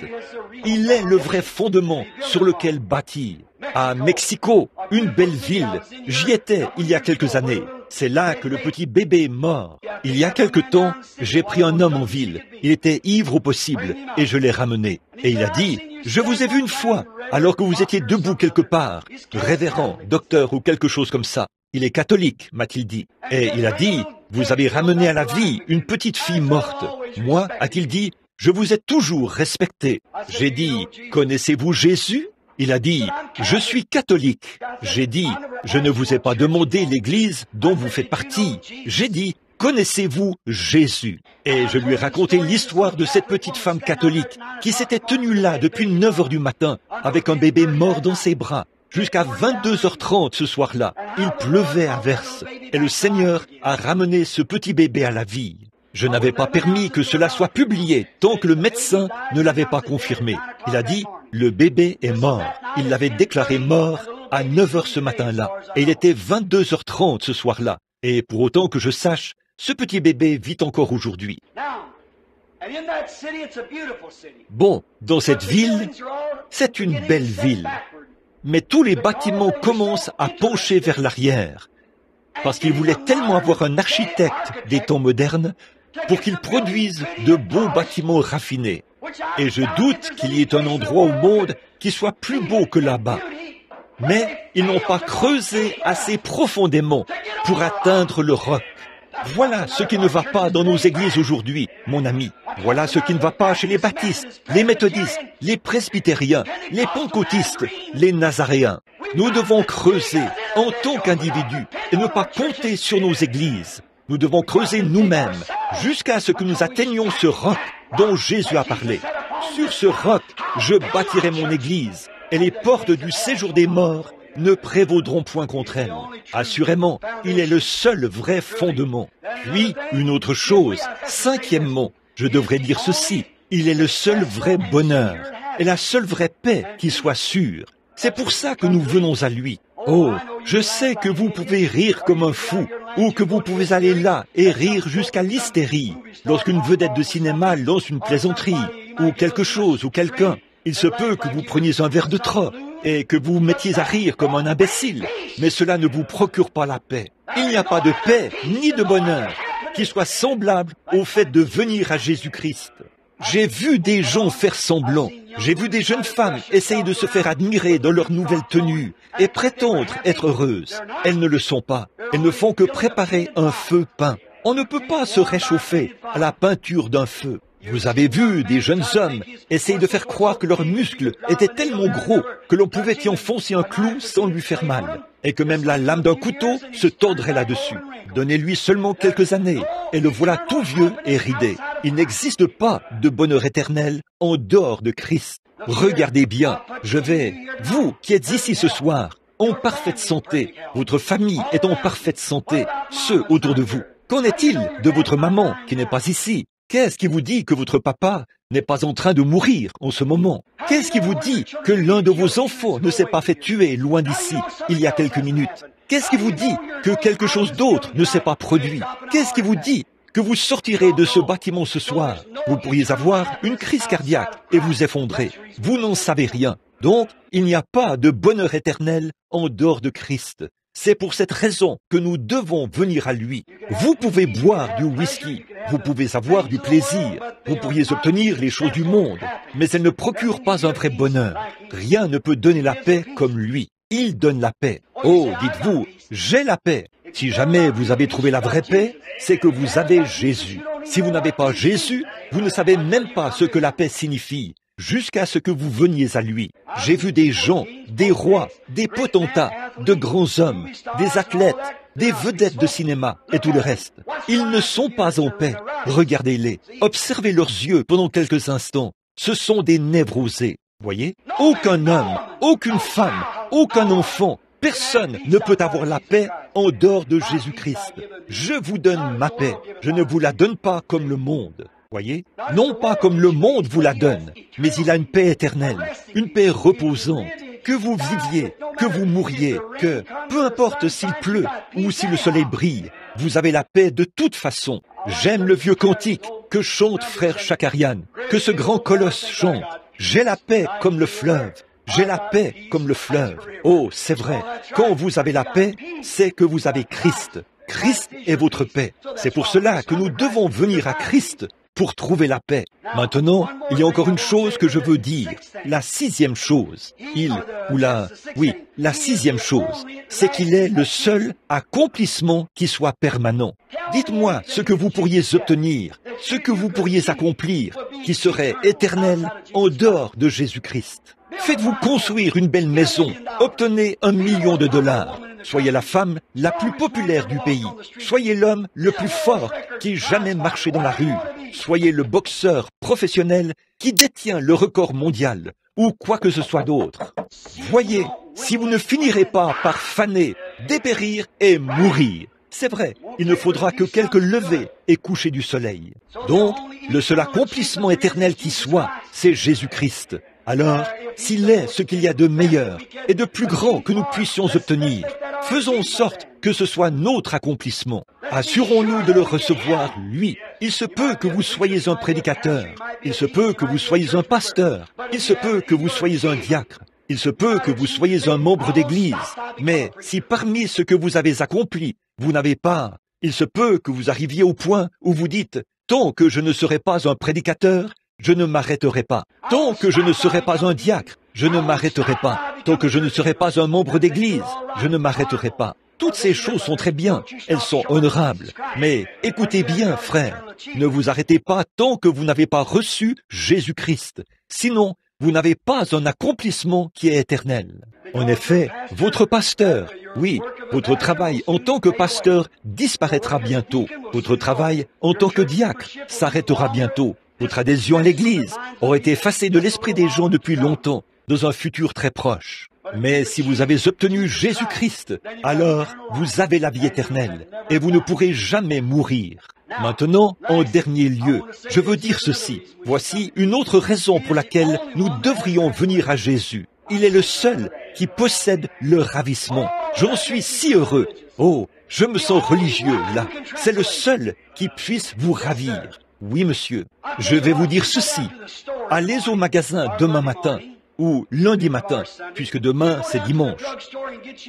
Il est le vrai fondement sur lequel bâtir. À Mexico, une belle ville, j'y étais il y a quelques années. C'est là que le petit bébé est mort. Il y a quelque temps, j'ai pris un homme en ville. Il était ivre au possible et je l'ai ramené. Et il a dit, je vous ai vu une fois, alors que vous étiez debout quelque part, révérend, docteur ou quelque chose comme ça. Il est catholique, m'a-t-il dit. Et il a dit, vous avez ramené à la vie une petite fille morte. Moi, a-t-il dit, je vous ai toujours respecté. J'ai dit, connaissez-vous Jésus? Il a dit, je suis catholique. J'ai dit, je ne vous ai pas demandé l'église dont vous faites partie. J'ai dit, connaissez-vous Jésus? Et je lui ai raconté l'histoire de cette petite femme catholique qui s'était tenue là depuis 9 heures du matin avec un bébé mort dans ses bras. Jusqu'à 22h30 ce soir-là, il pleuvait à verse et le Seigneur a ramené ce petit bébé à la vie. Je n'avais pas permis que cela soit publié tant que le médecin ne l'avait pas confirmé. Il a dit, le bébé est mort. Il l'avait déclaré mort à 9h ce matin-là. Et il était 22h30 ce soir-là. Et pour autant que je sache, ce petit bébé vit encore aujourd'hui. Bon, dans cette ville, c'est une belle ville. Mais tous les bâtiments commencent à pencher vers l'arrière. Parce qu'ils voulaient tellement avoir un architecte des temps modernes pour qu'il produise de beaux bâtiments raffinés. Et je doute qu'il y ait un endroit au monde qui soit plus beau que là-bas. Mais ils n'ont pas creusé assez profondément pour atteindre le roc. Voilà ce qui ne va pas dans nos églises aujourd'hui, mon ami. Voilà ce qui ne va pas chez les baptistes, les méthodistes, les presbytériens, les pentecôtistes, les nazaréens. Nous devons creuser en tant qu'individus et ne pas compter sur nos églises. Nous devons creuser nous-mêmes jusqu'à ce que nous atteignions ce roc dont Jésus a parlé. Sur ce roc, je bâtirai mon église et les portes du séjour des morts ne prévaudront point contre elle. Assurément, il est le seul vrai fondement. Puis, une autre chose, cinquièmement, je devrais dire ceci, il est le seul vrai bonheur et la seule vraie paix qui soit sûre. C'est pour ça que nous venons à lui. Oh, je sais que vous pouvez rire comme un fou, ou que vous pouvez aller là et rire jusqu'à l'hystérie, lorsqu'une vedette de cinéma lance une plaisanterie, ou quelque chose, ou quelqu'un. Il se peut que vous preniez un verre de trop, et que vous vous mettiez à rire comme un imbécile, mais cela ne vous procure pas la paix. Il n'y a pas de paix, ni de bonheur, qui soit semblable au fait de venir à Jésus-Christ. J'ai vu des gens faire semblant. J'ai vu des jeunes femmes essayer de se faire admirer dans leur nouvelle tenue et prétendre être heureuses. Elles ne le sont pas. Elles ne font que préparer un feu peint. On ne peut pas se réchauffer à la peinture d'un feu. Vous avez vu des jeunes hommes essayer de faire croire que leurs muscles étaient tellement gros que l'on pouvait y enfoncer un clou sans lui faire mal, et que même la lame d'un couteau se tordrait là-dessus. Donnez-lui seulement quelques années, et le voilà tout vieux et ridé. Il n'existe pas de bonheur éternel en dehors de Christ. Regardez bien, vous qui êtes ici ce soir, en parfaite santé, votre famille est en parfaite santé, ceux autour de vous. Qu'en est-il de votre maman qui n'est pas ici? Qu'est-ce qui vous dit que votre papa n'est pas en train de mourir en ce moment? Qu'est-ce qui vous dit que l'un de vos enfants ne s'est pas fait tuer loin d'ici il y a quelques minutes? Qu'est-ce qui vous dit que quelque chose d'autre ne s'est pas produit? Qu'est-ce qui vous dit que vous sortirez de ce bâtiment ce soir? Vous pourriez avoir une crise cardiaque et vous effondrer. Vous n'en savez rien. Donc, il n'y a pas de bonheur éternel en dehors de Christ. C'est pour cette raison que nous devons venir à lui. Vous pouvez boire du whisky, vous pouvez avoir du plaisir, vous pourriez obtenir les choses du monde, mais elles ne procurent pas un vrai bonheur. Rien ne peut donner la paix comme lui. Il donne la paix. Oh, dites-vous, j'ai la paix. Si jamais vous avez trouvé la vraie paix, c'est que vous avez Jésus. Si vous n'avez pas Jésus, vous ne savez même pas ce que la paix signifie, jusqu'à ce que vous veniez à lui. J'ai vu des gens, des rois, des potentats, de grands hommes, des athlètes, des vedettes de cinéma et tout le reste. Ils ne sont pas en paix. Regardez-les, observez leurs yeux pendant quelques instants. Ce sont des névrosés. Voyez? Aucun homme, aucune femme, aucun enfant, personne ne peut avoir la paix en dehors de Jésus-Christ. Je vous donne ma paix. Je ne vous la donne pas comme le monde. Voyez? Non pas comme le monde vous la donne, mais il a une paix éternelle, une paix reposante. Que vous viviez, que vous mouriez, que, peu importe s'il pleut ou si le soleil brille, vous avez la paix de toute façon. J'aime le vieux cantique que chante frère Chakarian, que ce grand colosse chante. J'ai la paix comme le fleuve. J'ai la paix comme le fleuve. Oh, c'est vrai. Quand vous avez la paix, c'est que vous avez Christ. Christ est votre paix. C'est pour cela que nous devons venir à Christ pour trouver la paix. Maintenant, il y a encore une chose que je veux dire. La sixième chose, la sixième chose, c'est qu'il est le seul accomplissement qui soit permanent. Dites-moi ce que vous pourriez obtenir, ce que vous pourriez accomplir, qui serait éternel en dehors de Jésus-Christ. Faites-vous construire une belle maison, obtenez $1 million. Soyez la femme la plus populaire du pays. Soyez l'homme le plus fort qui ait jamais marché dans la rue. Soyez le boxeur professionnel qui détient le record mondial ou quoi que ce soit d'autre. Voyez, si vous ne finirez pas par faner, dépérir et mourir, c'est vrai, il ne faudra que quelques levées et couchers du soleil. Donc, le seul accomplissement éternel qui soit, c'est Jésus-Christ. Alors, s'il est ce qu'il y a de meilleur et de plus grand que nous puissions obtenir, faisons en sorte que ce soit notre accomplissement. Assurons-nous de le recevoir, lui. Il se peut que vous soyez un prédicateur. Il se peut que vous soyez un pasteur. Il se peut que vous soyez un diacre. Il se peut que vous soyez un membre d'église. Mais si parmi ce que vous avez accompli, vous n'avez pas, il se peut que vous arriviez au point où vous dites « Tant que je ne serai pas un prédicateur, je ne m'arrêterai pas. Tant que je ne serai pas un diacre, je ne m'arrêterai pas. Tant que je ne serai pas un membre d'église, je ne m'arrêterai pas. » Toutes ces choses sont très bien, elles sont honorables. Mais écoutez bien, frères, ne vous arrêtez pas tant que vous n'avez pas reçu Jésus-Christ. Sinon, vous n'avez pas un accomplissement qui est éternel. En effet, votre pasteur, oui, votre travail en tant que pasteur disparaîtra bientôt. Votre travail en tant que diacre s'arrêtera bientôt. Votre adhésion à l'Église aura été effacée de l'esprit des gens depuis longtemps, dans un futur très proche. Mais si vous avez obtenu Jésus-Christ, alors vous avez la vie éternelle et vous ne pourrez jamais mourir. Maintenant, en dernier lieu, je veux dire ceci. Voici une autre raison pour laquelle nous devrions venir à Jésus. Il est le seul qui possède le ravissement. J'en suis si heureux. Oh, je me sens religieux là. C'est le seul qui puisse vous ravir. Oui, monsieur. Je vais vous dire ceci. Allez au magasin demain matin ou lundi matin, puisque demain c'est dimanche.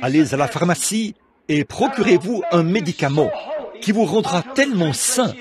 Allez à la pharmacie et procurez-vous un médicament qui vous rendra tellement sain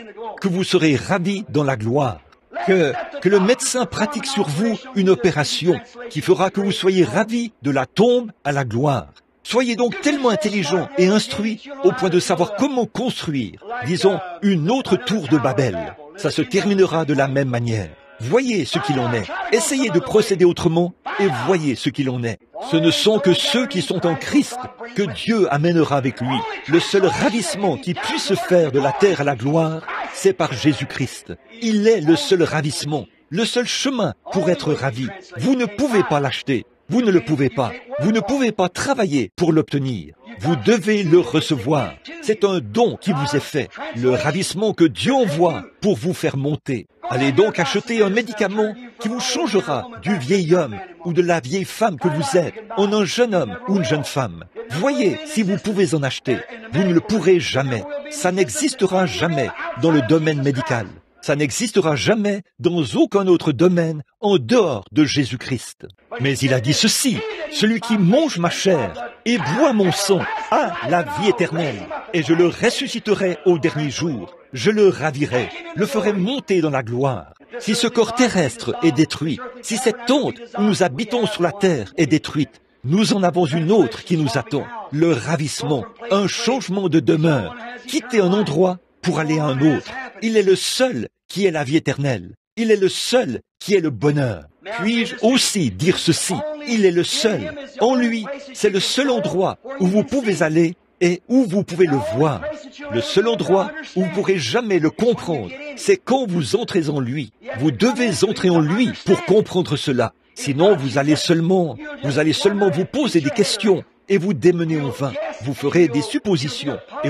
que vous serez ravi dans la gloire. Que le médecin pratique sur vous une opération qui fera que vous soyez ravis de la tombe à la gloire. Soyez donc tellement intelligent et instruit au point de savoir comment construire, disons, une autre tour de Babel. Ça se terminera de la même manière. Voyez ce qu'il en est. Essayez de procéder autrement et voyez ce qu'il en est. Ce ne sont que ceux qui sont en Christ que Dieu amènera avec lui. Le seul ravissement qui puisse se faire de la terre à la gloire, c'est par Jésus-Christ. Il est le seul ravissement, le seul chemin pour être ravi. Vous ne pouvez pas l'acheter. Vous ne le pouvez pas. Vous ne pouvez pas travailler pour l'obtenir. Vous devez le recevoir. C'est un don qui vous est fait. Le ravissement que Dieu envoie pour vous faire monter. Allez donc acheter un médicament qui vous changera du vieil homme ou de la vieille femme que vous êtes en un jeune homme ou une jeune femme. Voyez si vous pouvez en acheter. Vous ne le pourrez jamais. Ça n'existera jamais dans le domaine médical. Ça n'existera jamais dans aucun autre domaine en dehors de Jésus-Christ. Mais il a dit ceci, celui qui mange ma chair et boit mon sang a la vie éternelle, et je le ressusciterai au dernier jour. Je le ravirai, le ferai monter dans la gloire. Si ce corps terrestre est détruit, si cette tente où nous habitons sur la terre est détruite, nous en avons une autre qui nous attend, le ravissement, un changement de demeure, quitter un endroit pour aller à un autre. Il est le seul qui est la vie éternelle. Il est le seul qui est le bonheur. Puis-je aussi dire ceci? Il est le seul. En lui, c'est le seul endroit où vous pouvez aller et où vous pouvez le voir. Le seul endroit où vous ne pourrez jamais le comprendre, c'est quand vous entrez en lui. Vous devez entrer en lui pour comprendre cela. Sinon, vous allez seulement vous poser des questions et vous démener en vain. Vous ferez des suppositions et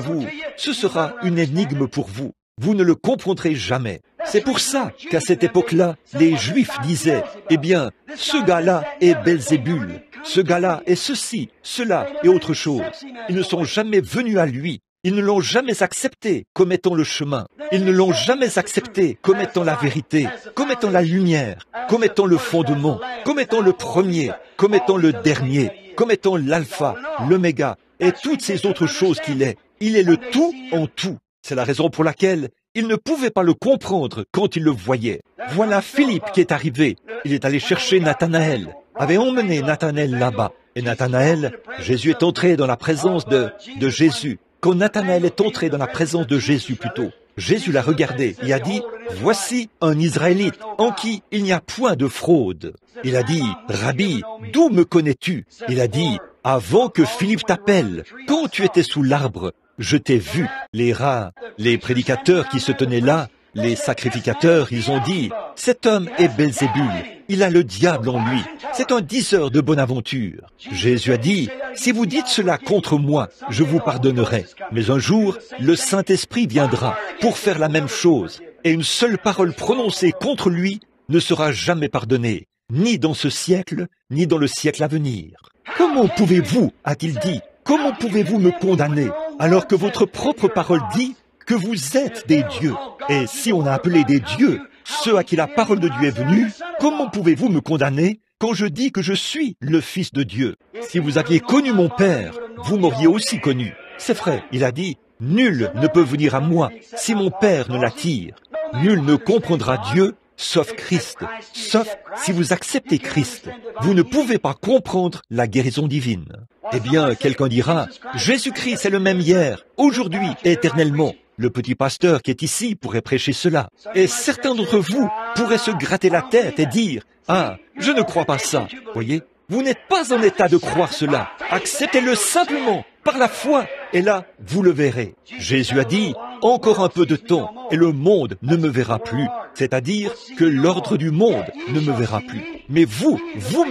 ce sera une énigme pour vous. Vous ne le comprendrez jamais. C'est pour ça qu'à cette époque-là, les Juifs disaient, eh bien, ce gars-là est Belzébul, ce gars-là est ceci, cela et autre chose. Ils ne sont jamais venus à lui. Ils ne l'ont jamais accepté comme étant le chemin. Ils ne l'ont jamais accepté comme étant la vérité, comme étant la lumière, comme étant le fondement, comme étant le premier, comme étant le dernier, comme étant l'alpha, l'oméga et toutes ces autres choses qu'il est. Il est le tout en tout. C'est la raison pour laquelle ils ne pouvaient pas le comprendre quand ils le voyaient. Voilà Philippe qui est arrivé. Il est allé chercher Nathanaël, avait emmené Nathanaël là-bas. Et Nathanaël, Jésus est entré dans la présence de Jésus. Quand Nathanaël est entré dans la présence de Jésus plutôt, Jésus l'a regardé et a dit, « Voici un Israélite en qui il n'y a point de fraude. » Il a dit, « Rabbi, d'où me connais-tu » Il a dit, « Avant que Philippe t'appelle, quand tu étais sous l'arbre, je t'ai vu. » Les prédicateurs qui se tenaient là, les sacrificateurs, ils ont dit, « Cet homme est Belzébul, il a le diable en lui, c'est un diseur de bonne aventure. » Jésus a dit, « Si vous dites cela contre moi, je vous pardonnerai. Mais un jour, le Saint-Esprit viendra pour faire la même chose, et une seule parole prononcée contre lui ne sera jamais pardonnée, ni dans ce siècle, ni dans le siècle à venir. » Comment pouvez-vous, a-t-il dit, comment pouvez-vous me condamner alors que votre propre parole dit que vous êtes des dieux? Et si on a appelé des dieux ceux à qui la parole de Dieu est venue, comment pouvez-vous me condamner quand je dis que je suis le Fils de Dieu? Si vous aviez connu mon Père, vous m'auriez aussi connu. C'est vrai, il a dit, « Nul ne peut venir à moi si mon Père ne l'attire. Nul ne comprendra Dieu sauf Christ, sauf si vous acceptez Christ. Vous ne pouvez pas comprendre la guérison divine. » Eh bien, quelqu'un dira, « Jésus-Christ est le même hier, aujourd'hui et éternellement. » Le petit pasteur qui est ici pourrait prêcher cela. Et certains d'entre vous pourraient se gratter la tête et dire, « Ah, je ne crois pas ça. » Voyez, vous n'êtes pas en état de croire cela. Acceptez-le simplement, par la foi, et là, vous le verrez. Jésus a dit, « Encore un peu de temps, et le monde ne me verra plus. » C'est-à-dire que l'ordre du monde ne me verra plus. Mais vous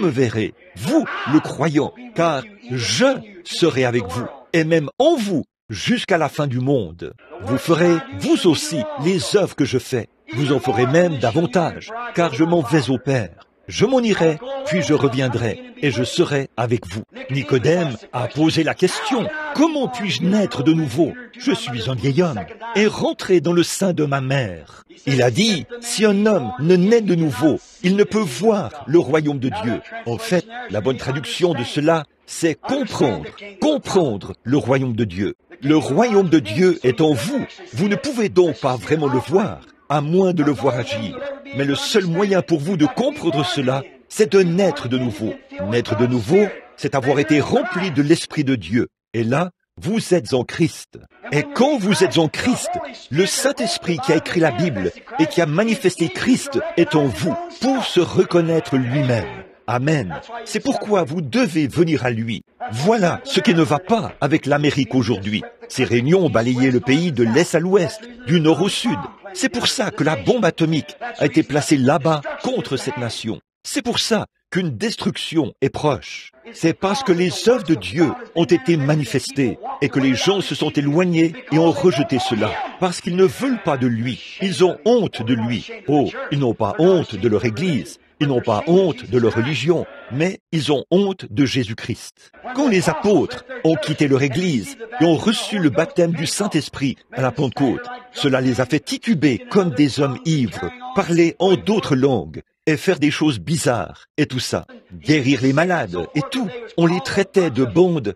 me verrez, vous, le croyant, car je serai avec vous, et même en vous, jusqu'à la fin du monde. Vous ferez, vous aussi, les œuvres que je fais. Vous en ferez même davantage, car je m'en vais au Père. Je m'en irai, puis je reviendrai, et je serai avec vous. Nicodème a posé la question, « Comment puis-je naître de nouveau? Je suis un vieil homme, et rentrer dans le sein de ma mère. » Il a dit, « Si un homme ne naît de nouveau, il ne peut voir le royaume de Dieu. » En fait, la bonne traduction de cela, c'est comprendre le royaume de Dieu. Le royaume de Dieu est en vous. Vous ne pouvez donc pas vraiment le voir, à moins de le voir agir. Mais le seul moyen pour vous de comprendre cela, c'est de naître de nouveau. Naître de nouveau, c'est avoir été rempli de l'Esprit de Dieu. Et là, vous êtes en Christ. Et quand vous êtes en Christ, le Saint-Esprit qui a écrit la Bible et qui a manifesté Christ est en vous pour se reconnaître lui-même. Amen. C'est pourquoi vous devez venir à lui. Voilà ce qui ne va pas avec l'Amérique aujourd'hui. Ces réunions ont balayé le pays de l'est à l'ouest, du nord au sud. C'est pour ça que la bombe atomique a été placée là-bas contre cette nation. C'est pour ça qu'une destruction est proche. C'est parce que les œuvres de Dieu ont été manifestées et que les gens se sont éloignés et ont rejeté cela. Parce qu'ils ne veulent pas de lui. Ils ont honte de lui. Oh, ils n'ont pas honte de leur Église. Ils n'ont pas honte de leur religion, mais ils ont honte de Jésus-Christ. Quand les apôtres ont quitté leur Église et ont reçu le baptême du Saint-Esprit à la Pentecôte, cela les a fait tituber comme des hommes ivres, parler en d'autres langues. et faire des choses bizarres, et tout ça. Guérir les malades, et tout. On les traitait de bondes,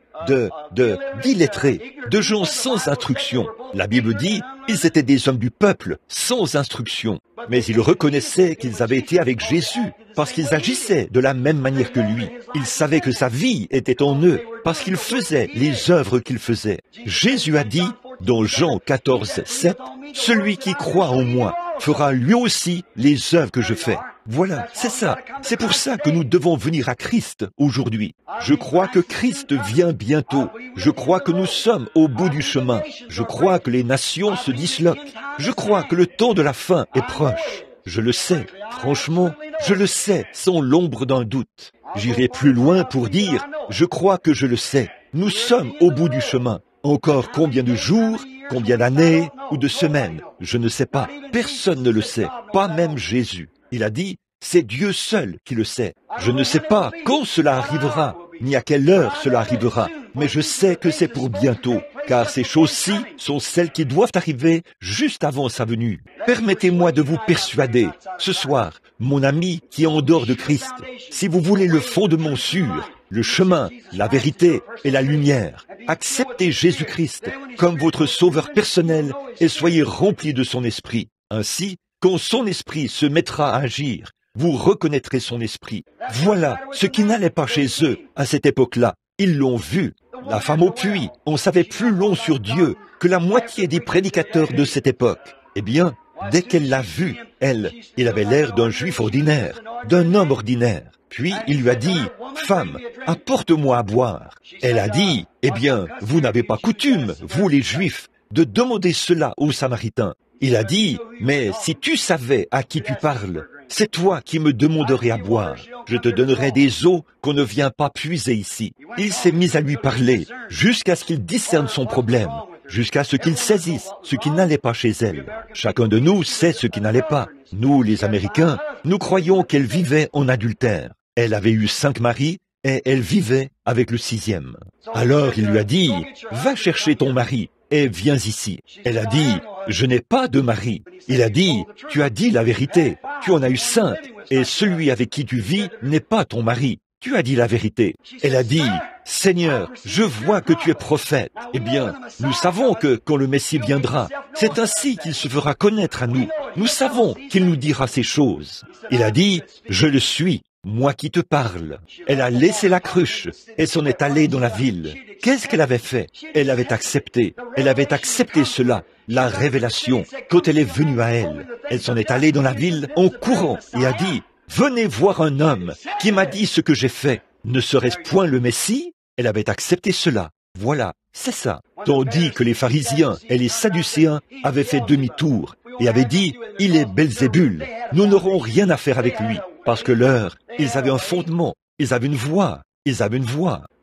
d'illettrés, de gens sans instruction. La Bible dit, ils étaient des hommes du peuple, sans instruction. Mais ils reconnaissaient qu'ils avaient été avec Jésus, parce qu'ils agissaient de la même manière que lui. Ils savaient que sa vie était en eux, parce qu'ils faisaient les œuvres qu'il faisait. Jésus a dit, dans Jean 14, 7, « Celui qui croit en moi fera lui aussi les œuvres que je fais. » Voilà, c'est ça. C'est pour ça que nous devons venir à Christ aujourd'hui. Je crois que Christ vient bientôt. Je crois que nous sommes au bout du chemin. Je crois que les nations se disloquent. Je crois que le temps de la fin est proche. Je le sais, franchement, je le sais, sans l'ombre d'un doute. J'irai plus loin pour dire, je crois que je le sais. Nous sommes au bout du chemin. Encore combien de jours, combien d'années ou de semaines, je ne sais pas. Personne ne le sait, pas même Jésus. Il a dit, c'est Dieu seul qui le sait. Je ne sais pas quand cela arrivera, ni à quelle heure cela arrivera, mais je sais que c'est pour bientôt, car ces choses-ci sont celles qui doivent arriver juste avant sa venue. Permettez-moi de vous persuader, ce soir, mon ami qui est en dehors de Christ, si vous voulez le fondement sûr, le chemin, la vérité et la lumière, acceptez Jésus-Christ comme votre sauveur personnel et soyez remplis de son esprit. Ainsi, quand son esprit se mettra à agir, vous reconnaîtrez son esprit. Voilà ce qui n'allait pas chez eux à cette époque-là. Ils l'ont vu. La femme au puits en savait plus long sur Dieu que la moitié des prédicateurs de cette époque. Eh bien, dès qu'elle l'a vu, il avait l'air d'un juif ordinaire, d'un homme ordinaire. Puis il lui a dit, « Femme, apporte-moi à boire. » Elle a dit, « Eh bien, vous n'avez pas coutume, vous les Juifs, de demander cela aux Samaritains. » Il a dit, « Mais si tu savais à qui tu parles, c'est toi qui me demanderais à boire. Je te donnerai des eaux qu'on ne vient pas puiser ici. » Il s'est mis à lui parler jusqu'à ce qu'il discerne son problème, jusqu'à ce qu'il saisisse ce qui n'allait pas chez elle. Chacun de nous sait ce qui n'allait pas. Nous, les Américains, nous croyons qu'elle vivait en adultère. Elle avait eu 5 maris et elle vivait avec le 6e. Alors il lui a dit, « Va chercher ton mari et viens ici. » Elle a dit, « Je n'ai pas de mari. » Il a dit, « Tu as dit la vérité. Tu en as eu 5 et celui avec qui tu vis n'est pas ton mari. Tu as dit la vérité. » Elle a dit, « Seigneur, je vois que tu es prophète. » Eh bien, nous savons que quand le Messie viendra, c'est ainsi qu'il se fera connaître à nous. Nous savons qu'il nous dira ces choses. Il a dit, « Je le suis. Moi qui te parle. » Elle a laissé la cruche et s'en est allée dans la ville. Qu'est-ce qu'elle avait fait? Elle avait accepté. Elle avait accepté cela, la révélation, quand elle est venue à elle. Elle s'en est allée dans la ville en courant et a dit, « Venez voir un homme qui m'a dit ce que j'ai fait. Ne serait-ce point le Messie ?» Elle avait accepté cela. Voilà, c'est ça. Tandis que les pharisiens et les sadducéens avaient fait demi-tour et avaient dit, « Il est Belzébul, nous n'aurons rien à faire avec lui. » Parce que ils avaient un fondement, ils avaient une voix,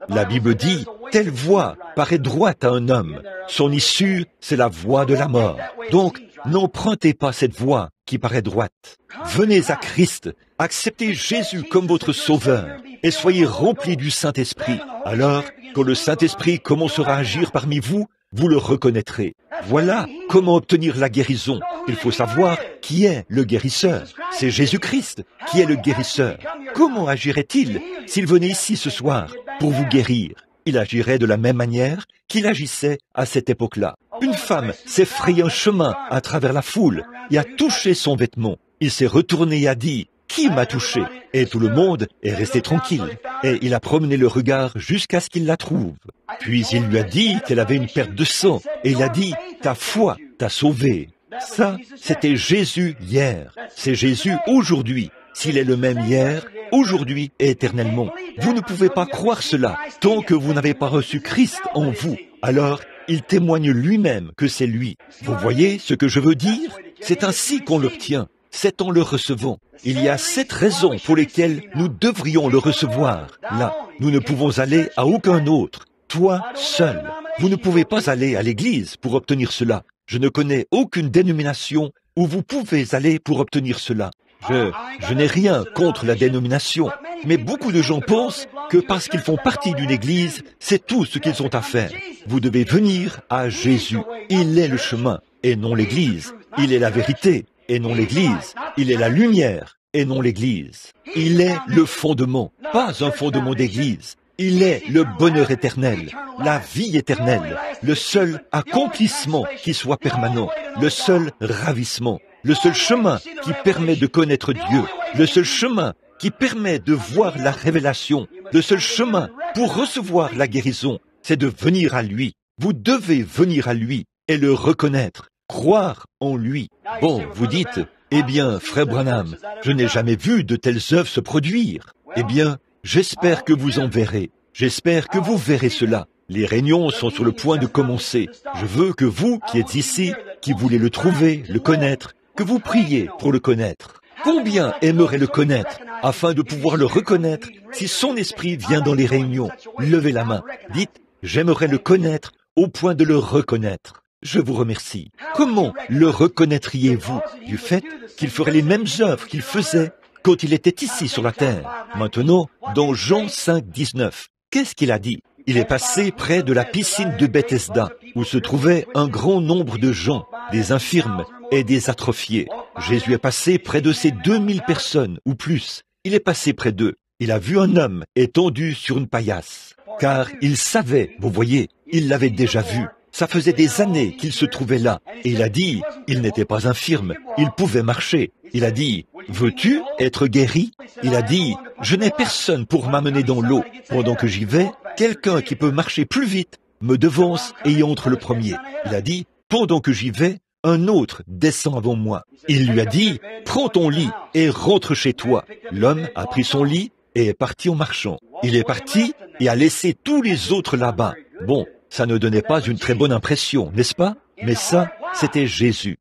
La Bible dit, telle voix paraît droite à un homme. Son issue, c'est la voie de la mort. Donc, n'empruntez pas cette voie qui paraît droite. Venez à Christ, acceptez Jésus comme votre sauveur et soyez remplis du Saint-Esprit. Alors, quand le Saint-Esprit commencera à agir parmi vous, vous le reconnaîtrez. Voilà comment obtenir la guérison. Il faut savoir qui est le guérisseur. C'est Jésus-Christ qui est le guérisseur. Comment agirait-il s'il venait ici ce soir pour vous guérir? Il agirait de la même manière qu'il agissait à cette époque-là. Une femme s'est frayé un chemin à travers la foule et a touché son vêtement. Il s'est retourné et a dit, « Qui m'a touché ?» Et tout le monde est resté tranquille. Et il a promené le regard jusqu'à ce qu'il la trouve. Puis il lui a dit qu'elle avait une perte de sang. Et il a dit, « Ta foi t'a sauvée. » Ça, c'était Jésus hier. C'est Jésus aujourd'hui. S'il est le même hier, aujourd'hui et éternellement. Vous ne pouvez pas croire cela tant que vous n'avez pas reçu Christ en vous. Alors, il témoigne lui-même que c'est lui. Vous voyez ce que je veux dire? C'est ainsi qu'on l'obtient. C'est en le recevant. Il y a 7 raisons pour lesquelles nous devrions le recevoir. Là, nous ne pouvons aller à aucun autre. Toi, seul. Vous ne pouvez pas aller à l'église pour obtenir cela. Je ne connais aucune dénomination où vous pouvez aller pour obtenir cela. Je n'ai rien contre la dénomination, mais beaucoup de gens pensent que parce qu'ils font partie d'une église, c'est tout ce qu'ils ont à faire. Vous devez venir à Jésus. Il est le chemin et non l'église. Il est la vérité et non l'église. Il est la lumière et non l'Église. Il est le fondement, pas un fondement d'Église. Il est le bonheur éternel, la vie éternelle, le seul accomplissement qui soit permanent, le seul ravissement, le seul chemin qui permet de connaître Dieu, le seul chemin qui permet de voir la révélation, le seul chemin pour recevoir la guérison, c'est de venir à lui. Vous devez venir à lui et le reconnaître, croire en lui. Bon, vous dites, eh bien, frère Branham, je n'ai jamais vu de telles œuvres se produire. Eh bien, j'espère que vous en verrez. J'espère que vous verrez cela. Les réunions sont sur le point de commencer. Je veux que vous qui êtes ici, qui voulez le trouver, le connaître, que vous priez pour le connaître. Combien aimeraient le connaître afin de pouvoir le reconnaître si son esprit vient dans les réunions? Levez la main. Dites, j'aimerais le connaître au point de le reconnaître. Je vous remercie. Comment le reconnaîtriez-vous? Du fait qu'il ferait les mêmes œuvres qu'il faisait quand il était ici sur la terre. Maintenant, dans Jean 5, 19, qu'est-ce qu'il a dit? Il est passé près de la piscine de Bethesda, où se trouvait un grand nombre de gens, des infirmes et des atrophiés. Jésus est passé près de ces 2000 personnes, ou plus. Il est passé près d'eux. Il a vu un homme étendu sur une paillasse. Car il savait, vous voyez, il l'avait déjà vu. Ça faisait des années qu'il se trouvait là. Et il a dit, il n'était pas infirme, il pouvait marcher. Il a dit, veux-tu être guéri? Il a dit, je n'ai personne pour m'amener dans l'eau. Pendant que j'y vais, quelqu'un qui peut marcher plus vite me devance et y entre le premier. Il a dit, pendant que j'y vais, un autre descend avant moi. Il lui a dit, prends ton lit et rentre chez toi. L'homme a pris son lit et est parti en marchant. Il est parti et a laissé tous les autres là-bas. Bon, ça ne donnait pas une très bonne impression, n'est-ce pas? Mais ça, c'était Jésus.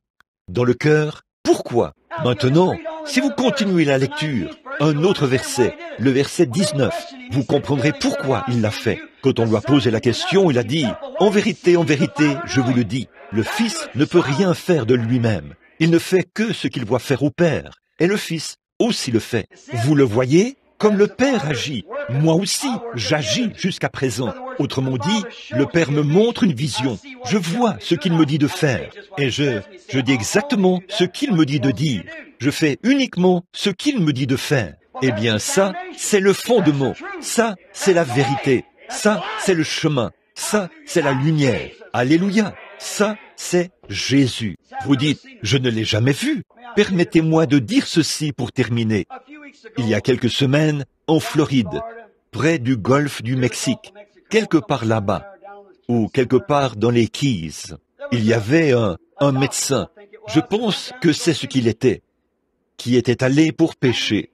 Dans le cœur, pourquoi? Maintenant, si vous continuez la lecture, un autre verset, le verset 19, vous comprendrez pourquoi il l'a fait. Quand on lui a posé la question, il a dit, en vérité, je vous le dis, le Fils ne peut rien faire de lui-même. Il ne fait que ce qu'il voit faire au Père. Et le Fils aussi le fait. Vous le voyez? Comme le Père agit, moi aussi, j'agis jusqu'à présent. Autrement dit, le Père me montre une vision. Je vois ce qu'il me dit de faire. Et je dis exactement ce qu'il me dit de dire. Je fais uniquement ce qu'il me dit de faire. Eh bien ça, c'est le fondement. Ça, c'est la vérité. Ça, c'est le chemin. Ça, c'est la lumière. Alléluia. Ça, c'est Jésus. Vous dites, je ne l'ai jamais vu. Permettez-moi de dire ceci pour terminer. Il y a quelques semaines, en Floride, près du golfe du Mexique, quelque part là-bas, ou quelque part dans les Keys, il y avait un médecin, je pense que c'est ce qu'il était, qui était allé pour pêcher.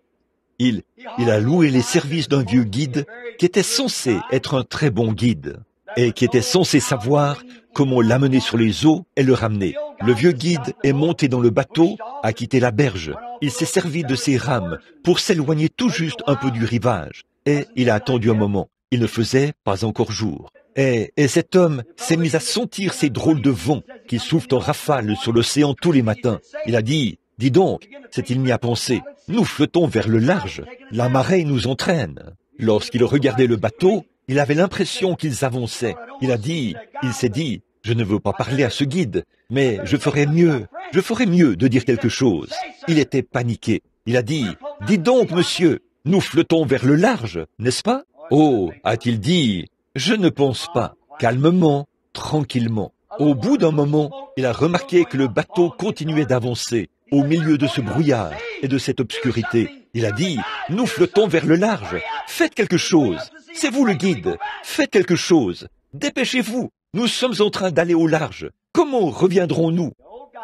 Il a loué les services d'un vieux guide qui était censé être un très bon guide et qui était censé savoir comment l'amener sur les eaux et le ramener. Le vieux guide est monté dans le bateau, a quitté la berge. Il s'est servi de ses rames pour s'éloigner tout juste un peu du rivage. Et il a attendu un moment. Il ne faisait pas encore jour. Et cet homme s'est mis à sentir ces drôles de vents qui soufflent en rafale sur l'océan tous les matins. Il a dit, dis donc, s'est-il mis à penser, nous flottons vers le large, la marée nous entraîne. Lorsqu'il regardait le bateau, il avait l'impression qu'ils avançaient. Il s'est dit, je ne veux pas parler à ce guide, mais je ferais mieux de dire quelque chose. Il était paniqué. Il a dit, dis donc, monsieur, nous flottons vers le large, n'est-ce pas? Oh, a-t-il dit, je ne pense pas. Calmement, tranquillement. Au bout d'un moment, il a remarqué que le bateau continuait d'avancer au milieu de ce brouillard et de cette obscurité. Il a dit, nous flottons vers le large. Faites quelque chose. C'est vous le guide. Faites quelque chose. Dépêchez-vous. Nous sommes en train d'aller au large. Comment reviendrons-nous?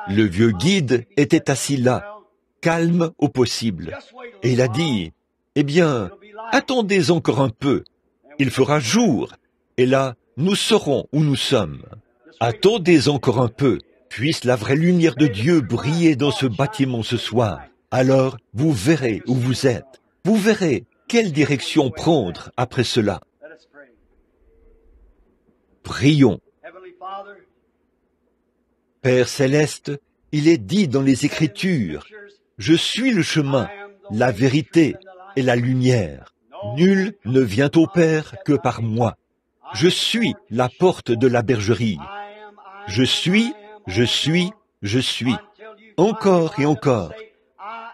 Le vieux guide était assis là, calme au possible. Et il a dit, eh bien, attendez encore un peu. Il fera jour. Et là, nous saurons où nous sommes. Attendez encore un peu. Puisse la vraie lumière de Dieu briller dans ce bâtiment ce soir. Alors, vous verrez où vous êtes. Vous verrez quelle direction prendre après cela. Prions. Père céleste, il est dit dans les Écritures, « Je suis le chemin, la vérité et la lumière. Nul ne vient au Père que par moi. Je suis la porte de la bergerie. Je suis. Encore et encore.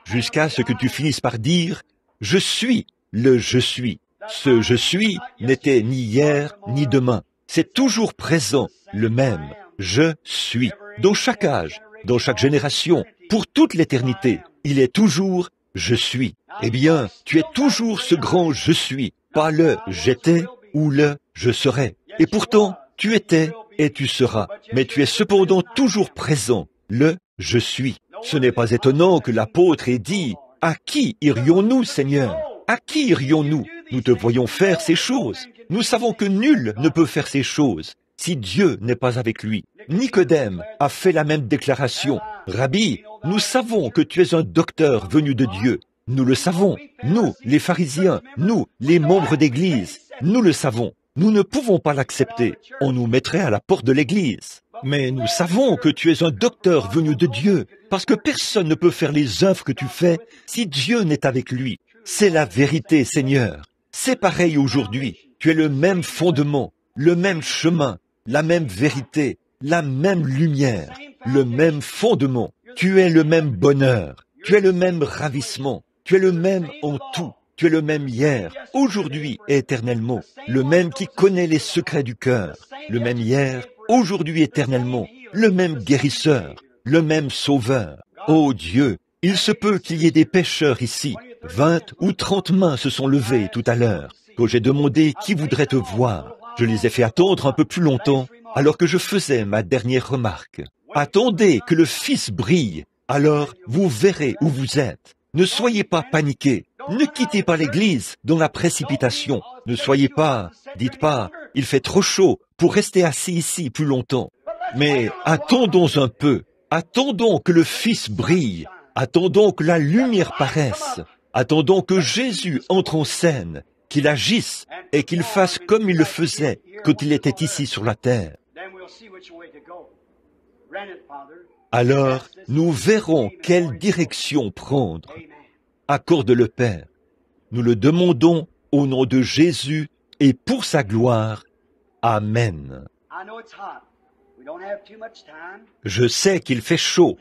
jusqu'à ce que tu finisses par dire « Je suis le je suis ». Ce je suis n'était ni hier ni demain. C'est toujours présent, le même « je suis ». Dans chaque âge, dans chaque génération, pour toute l'éternité, il est toujours « je suis ». Eh bien, tu es toujours ce grand « je suis », pas le « j'étais » ou le « je serai ». Et pourtant, tu étais et tu seras, mais tu es cependant toujours présent, le « je suis ». Ce n'est pas étonnant que l'apôtre ait dit « À qui irions-nous, Seigneur? À qui irions-nous? Nous te voyons faire ces choses. Nous savons que nul ne peut faire ces choses si Dieu n'est pas avec lui. » Nicodème a fait la même déclaration. « Rabbi, nous savons que tu es un docteur venu de Dieu. » Nous le savons. Nous, les pharisiens, nous, les membres d'Église, nous le savons. Nous ne pouvons pas l'accepter. On nous mettrait à la porte de l'Église. Mais nous savons que tu es un docteur venu de Dieu, parce que personne ne peut faire les œuvres que tu fais si Dieu n'est avec lui. C'est la vérité, Seigneur. C'est pareil aujourd'hui. Tu es le même fondement, le même chemin, la même vérité, la même lumière, le même fondement. Tu es le même bonheur, tu es le même ravissement, tu es le même en tout. Tu es le même hier, aujourd'hui et éternellement, le même qui connaît les secrets du cœur, le même hier, aujourd'hui éternellement, le même guérisseur, le même sauveur. Ô Dieu, il se peut qu'il y ait des pécheurs ici. 20 ou 30 mains se sont levées tout à l'heure, quand j'ai demandé qui voudrait te voir. Je les ai fait attendre un peu plus longtemps, alors que je faisais ma dernière remarque. Attendez que le Fils brille, alors vous verrez où vous êtes. Ne soyez pas paniqués. Ne quittez pas l'église dans la précipitation. Ne soyez pas, dites pas, il fait trop chaud pour rester assis ici plus longtemps. Mais attendons un peu. Attendons que le Fils brille. Attendons que la lumière paraisse. Attendons que Jésus entre en scène, qu'il agisse et qu'il fasse comme il le faisait quand il était ici sur la terre. Alors, nous verrons quelle direction prendre. Accorde le Père. Nous le demandons au nom de Jésus et pour sa gloire. Amen. Je sais qu'il fait chaud.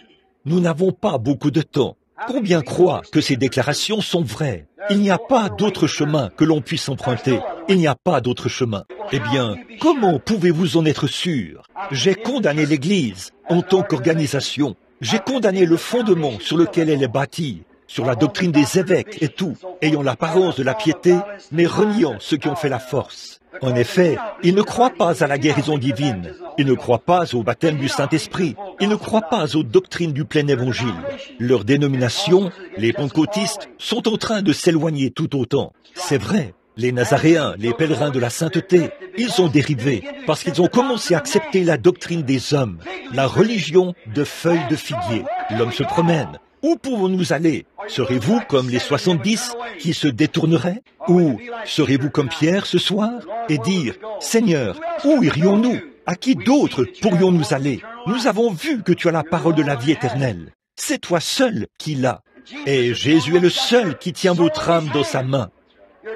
Nous n'avons pas beaucoup de temps. Combien croient que ces déclarations sont vraies? Il n'y a pas d'autre chemin que l'on puisse emprunter. Il n'y a pas d'autre chemin. Eh bien, comment pouvez-vous en être sûr? J'ai condamné l'Église en tant qu'organisation. J'ai condamné le fondement sur lequel elle est bâtie, sur la doctrine des évêques et tout, ayant l'apparence de la piété, mais reniant ceux qui ont fait la force. En effet, ils ne croient pas à la guérison divine, ils ne croient pas au baptême du Saint-Esprit, ils ne croient pas aux doctrines du plein évangile. Leur dénomination, les pentecôtistes, sont en train de s'éloigner tout autant. C'est vrai, les Nazaréens, les pèlerins de la sainteté, ils ont dérivé parce qu'ils ont commencé à accepter la doctrine des hommes, la religion de feuilles de figuier. L'homme se promène. Où pouvons-nous aller? Serez-vous comme les 70 qui se détourneraient? Ou serez-vous comme Pierre ce soir et dire « Seigneur, où irions-nous? À qui d'autre pourrions-nous aller? Nous avons vu que tu as la parole de la vie éternelle. C'est toi seul qui l'as. Et Jésus est le seul qui tient votre âme dans sa main.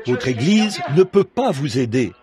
Votre Église ne peut pas vous aider.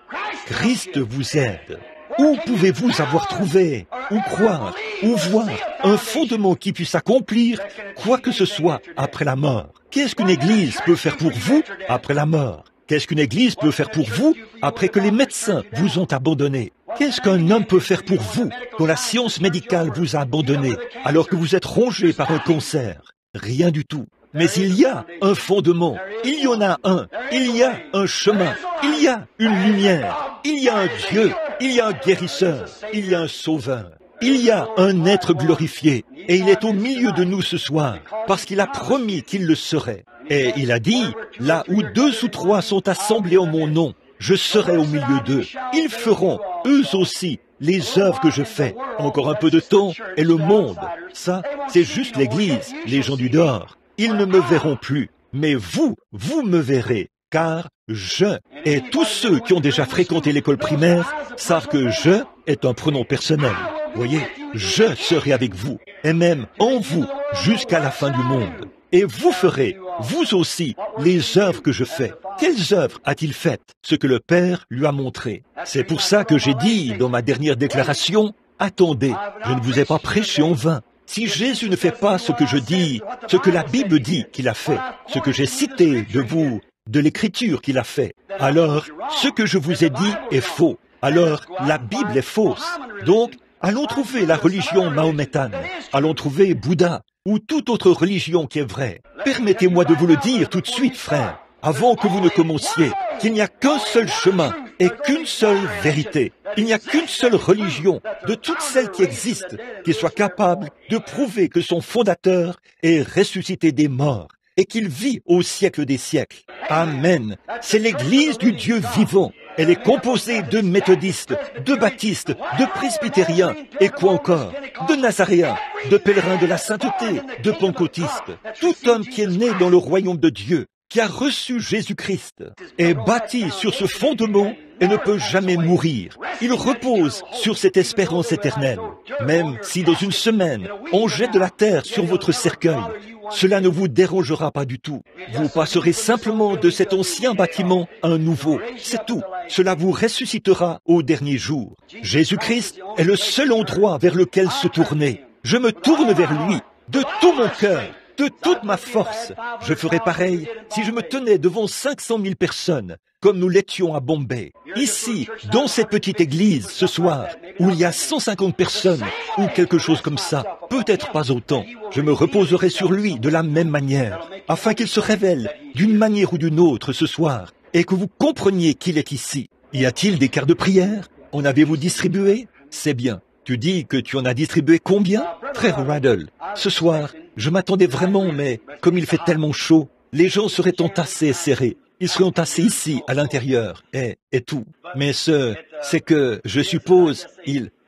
Christ vous aide. Où pouvez-vous avoir trouvé, ou croire, ou voir un fondement qui puisse accomplir quoi que ce soit après la mort? Qu'est-ce qu'une Église peut faire pour vous après la mort? Qu'est-ce qu'une Église peut faire pour vous après que les médecins vous ont abandonné? Qu'est-ce qu'un homme peut faire pour vous quand la science médicale vous a abandonné alors que vous êtes rongé par un cancer? Rien du tout. Mais il y a un fondement, il y en a un, il y a un chemin, il y a une lumière, il y a un Dieu, il y a un guérisseur, il y a un sauveur, il y a un être glorifié, et il est au milieu de nous ce soir, parce qu'il a promis qu'il le serait. Et il a dit, là où 2 ou 3 sont assemblés en mon nom, je serai au milieu d'eux. Ils feront, eux aussi, les œuvres que je fais. Encore un peu de temps, et le monde, ça, c'est juste l'Église, les gens du dehors. Ils ne me verront plus, mais vous me verrez, car je, et tous ceux qui ont déjà fréquenté l'école primaire savent que je est un pronom personnel. Voyez, je serai avec vous, et même en vous, jusqu'à la fin du monde. Et vous ferez, vous aussi, les œuvres que je fais. Quelles œuvres a-t-il faites? Ce que le Père lui a montré. C'est pour ça que j'ai dit dans ma dernière déclaration, attendez, je ne vous ai pas prêché en vain. Si Jésus ne fait pas ce que je dis, ce que la Bible dit qu'il a fait, ce que j'ai cité de vous, de l'Écriture qu'il a fait, alors ce que je vous ai dit est faux. Alors la Bible est fausse. Donc, allons trouver la religion mahométane, allons trouver Bouddha ou toute autre religion qui est vraie. Permettez-moi de vous le dire tout de suite, frère, avant que vous ne commenciez, qu'il n'y a qu'un seul chemin et qu'une seule vérité. Il n'y a qu'une seule religion de toutes celles qui existent qui soit capable de prouver que son fondateur est ressuscité des morts et qu'il vit au siècle des siècles. Amen. C'est l'Église du Dieu vivant. Elle est composée de méthodistes, de baptistes, de presbytériens, et quoi encore, de nazaréens, de pèlerins de la sainteté, de pentecôtistes. Tout homme qui est né dans le royaume de Dieu, qui a reçu Jésus-Christ, est bâti sur ce fondement et ne peut jamais mourir. Il repose sur cette espérance éternelle. Même si dans une semaine, on jette de la terre sur votre cercueil, cela ne vous dérangera pas du tout. Vous passerez simplement de cet ancien bâtiment à un nouveau. C'est tout. Cela vous ressuscitera au dernier jour. Jésus-Christ est le seul endroit vers lequel se tourner. Je me tourne vers lui de tout mon cœur, de toute ma force. Je ferais pareil si je me tenais devant 500 000 personnes, comme nous l'étions à Bombay. Ici, dans cette petite église, ce soir, où il y a 150 personnes, ou quelque chose comme ça, peut-être pas autant, je me reposerai sur lui de la même manière, afin qu'il se révèle d'une manière ou d'une autre ce soir, et que vous compreniez qu'il est ici. Y a-t-il des cartes de prière? En avez-vous distribué? C'est bien. Tu dis que tu en as distribué combien? Frère Riddle, ce soir, je m'attendais vraiment, mais comme il fait tellement chaud, les gens seraient entassés et serrés. Ils seraient entassés ici, à l'intérieur, et tout. Mais c'est que, je suppose,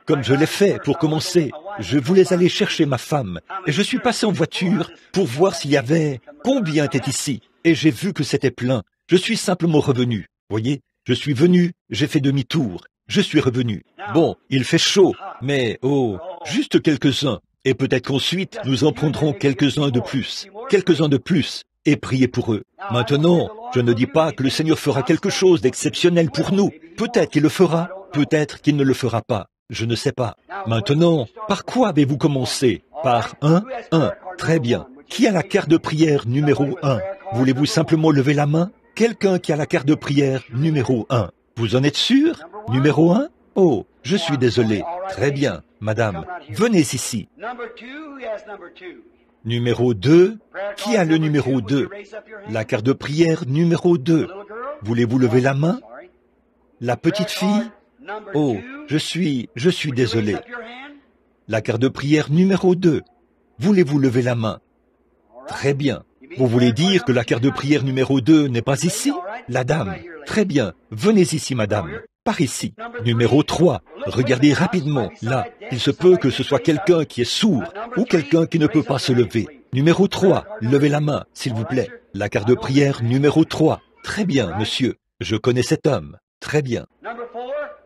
comme je l'ai fait pour commencer, je voulais aller chercher ma femme, et je suis passé en voiture pour voir s'il y avait combien était ici, et j'ai vu que c'était plein. Je suis simplement revenu. Voyez, je suis venu, j'ai fait demi-tour. Je suis revenu. Bon, il fait chaud, mais juste quelques-uns. Et peut-être qu'ensuite, nous en prendrons quelques-uns de plus, et priez pour eux. Maintenant, je ne dis pas que le Seigneur fera quelque chose d'exceptionnel pour nous. Peut-être qu'il le fera, peut-être qu'il ne le fera pas. Je ne sais pas. Maintenant, par quoi avez-vous commencé? Par 1. Très bien. Qui a la carte de prière numéro 1? Voulez-vous simplement lever la main? Quelqu'un qui a la carte de prière numéro 1. Vous en êtes sûr? Numéro 1? Oh, je suis désolé. Très bien, madame. Venez ici. Numéro 2. Qui a le numéro 2? La carte de prière numéro 2. Voulez-vous lever la main? La petite fille? Oh, je suis désolé. La carte de prière numéro 2. Voulez-vous lever la main? Très bien. Vous voulez dire que la carte de prière numéro 2 n'est pas ici? La dame. Très bien. Venez ici, madame. Par ici. Numéro 3. Regardez rapidement. Là, il se peut que ce soit quelqu'un qui est sourd ou quelqu'un qui ne peut pas se lever. Numéro 3. Levez la main, s'il vous plaît. La carte de prière numéro 3. Très bien, monsieur. Je connais cet homme. Très bien.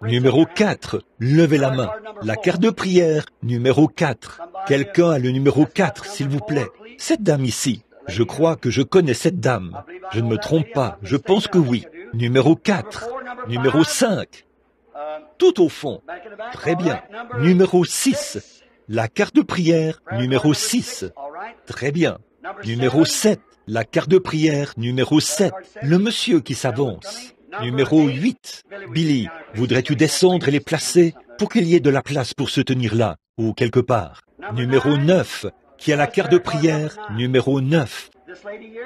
Numéro 4. Levez la main. La carte de prière numéro 4. Quelqu'un a le numéro 4, s'il vous plaît. Cette dame ici. Je crois que je connais cette dame. Je ne me trompe pas. Je pense que oui. Numéro 4. Numéro 5. Tout au fond. Très bien. Numéro 6. La carte de prière numéro 6. Très bien. Numéro 7. La carte de prière numéro 7. Le monsieur qui s'avance. Numéro 8. Billy, voudrais-tu descendre et les placer pour qu'il y ait de la place pour se tenir là, ou quelque part? Numéro 9. Qui a la carte de prière numéro 9.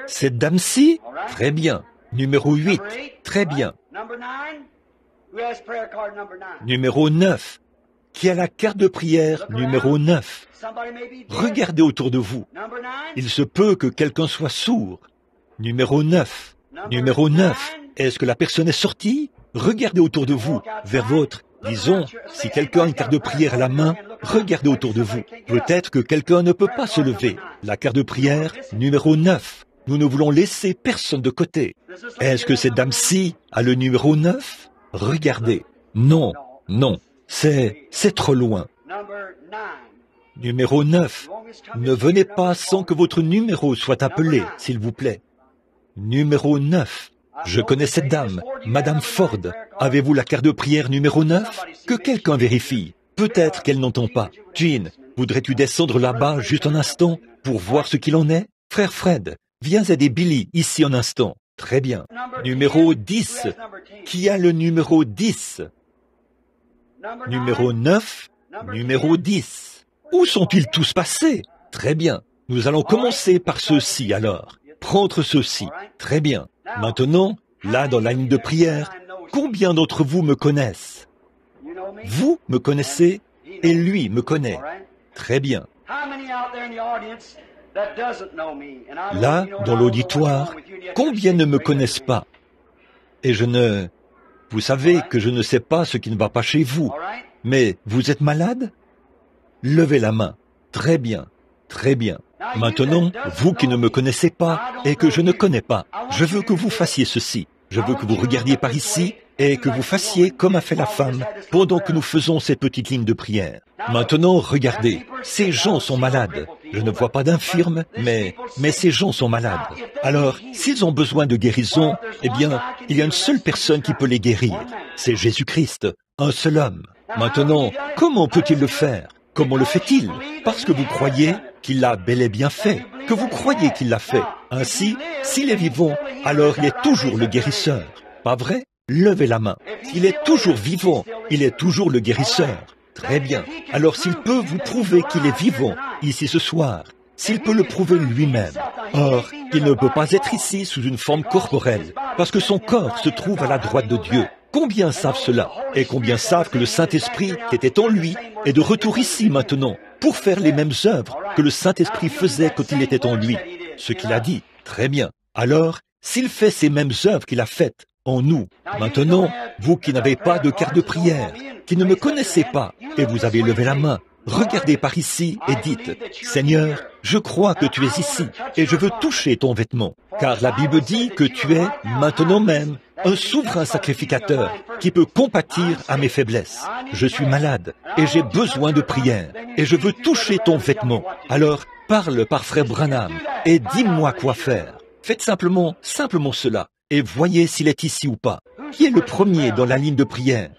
Cette dame-ci? Très bien. Numéro 8. Très bien. Numéro 9. Qui a la carte de prière numéro 9. Regardez autour de vous. Il se peut que quelqu'un soit sourd. Numéro 9. Numéro 9. Est-ce que la personne est sortie? Regardez autour de vous, vers votre... Disons, si quelqu'un a une carte de prière à la main, regardez autour de vous. Peut-être que quelqu'un ne peut pas se lever. La carte de prière numéro 9. Nous ne voulons laisser personne de côté. Est-ce que cette dame-ci a le numéro 9? Regardez. Non, non, c'est trop loin. Numéro 9. Ne venez pas sans que votre numéro soit appelé, s'il vous plaît. Numéro 9. Je connais cette dame, Madame Ford. Avez-vous la carte de prière numéro 9? Que quelqu'un vérifie. Peut-être qu'elle n'entend pas. Jean, Voudrais-tu descendre là-bas juste un instant pour voir ce qu'il en est? Frère Fred, viens aider Billy ici un instant. Très bien. Numéro 10. Qui a le numéro 10? Numéro 9, numéro 10. Où sont-ils tous passés? Très bien. Nous allons commencer par ceux-ci alors. Prendre ceux-ci. Très bien. Maintenant, là dans la ligne de prière, combien d'entre vous me connaissent? Vous me connaissez et lui me connaît. Très bien. Là, dans l'auditoire, combien ne me connaissent pas? Et vous savez que je ne sais pas ce qui ne va pas chez vous. Mais vous êtes malade? Levez la main. Très bien. Très bien. Maintenant, vous qui ne me connaissez pas et que je ne connais pas, je veux que vous fassiez ceci. Je veux que vous regardiez par ici et que vous fassiez comme a fait la femme pendant que nous faisons cette petite ligne de prière. Maintenant, regardez, ces gens sont malades. Je ne vois pas d'infirmes, mais ces gens sont malades. Alors, s'ils ont besoin de guérison, eh bien, il y a une seule personne qui peut les guérir. C'est Jésus-Christ, un seul homme. Maintenant, comment peut-il le faire? Comment le fait-il? Parce que vous croyez qu'il l'a bel et bien fait, que vous croyez qu'il l'a fait. Ainsi, s'il est vivant, alors il est toujours le guérisseur. Pas vrai? Levez la main. S'il est toujours vivant, il est toujours le guérisseur. Très bien. Alors s'il peut vous prouver qu'il est vivant, ici ce soir, s'il peut le prouver lui-même. Or, il ne peut pas être ici sous une forme corporelle, parce que son corps se trouve à la droite de Dieu. Combien savent cela? Et combien savent que le Saint-Esprit qui était en lui est de retour ici maintenant, pour faire les mêmes œuvres que le Saint-Esprit faisait quand il était en lui? Ce qu'il a dit. Très bien. Alors, s'il fait ces mêmes œuvres qu'il a faites en nous, maintenant, vous qui n'avez pas de carte de prière, qui ne me connaissez pas, et vous avez levé la main, regardez par ici et dites, « Seigneur, je crois que tu es ici, et je veux toucher ton vêtement, car la Bible dit que tu es, maintenant même, un souverain sacrificateur qui peut compatir à mes faiblesses. Je suis malade, et j'ai besoin de prière, et je veux toucher ton vêtement. Alors, parle par frère Branham, et dis-moi quoi faire. Faites simplement cela, et voyez s'il est ici ou pas. Qui est le premier dans la ligne de prière?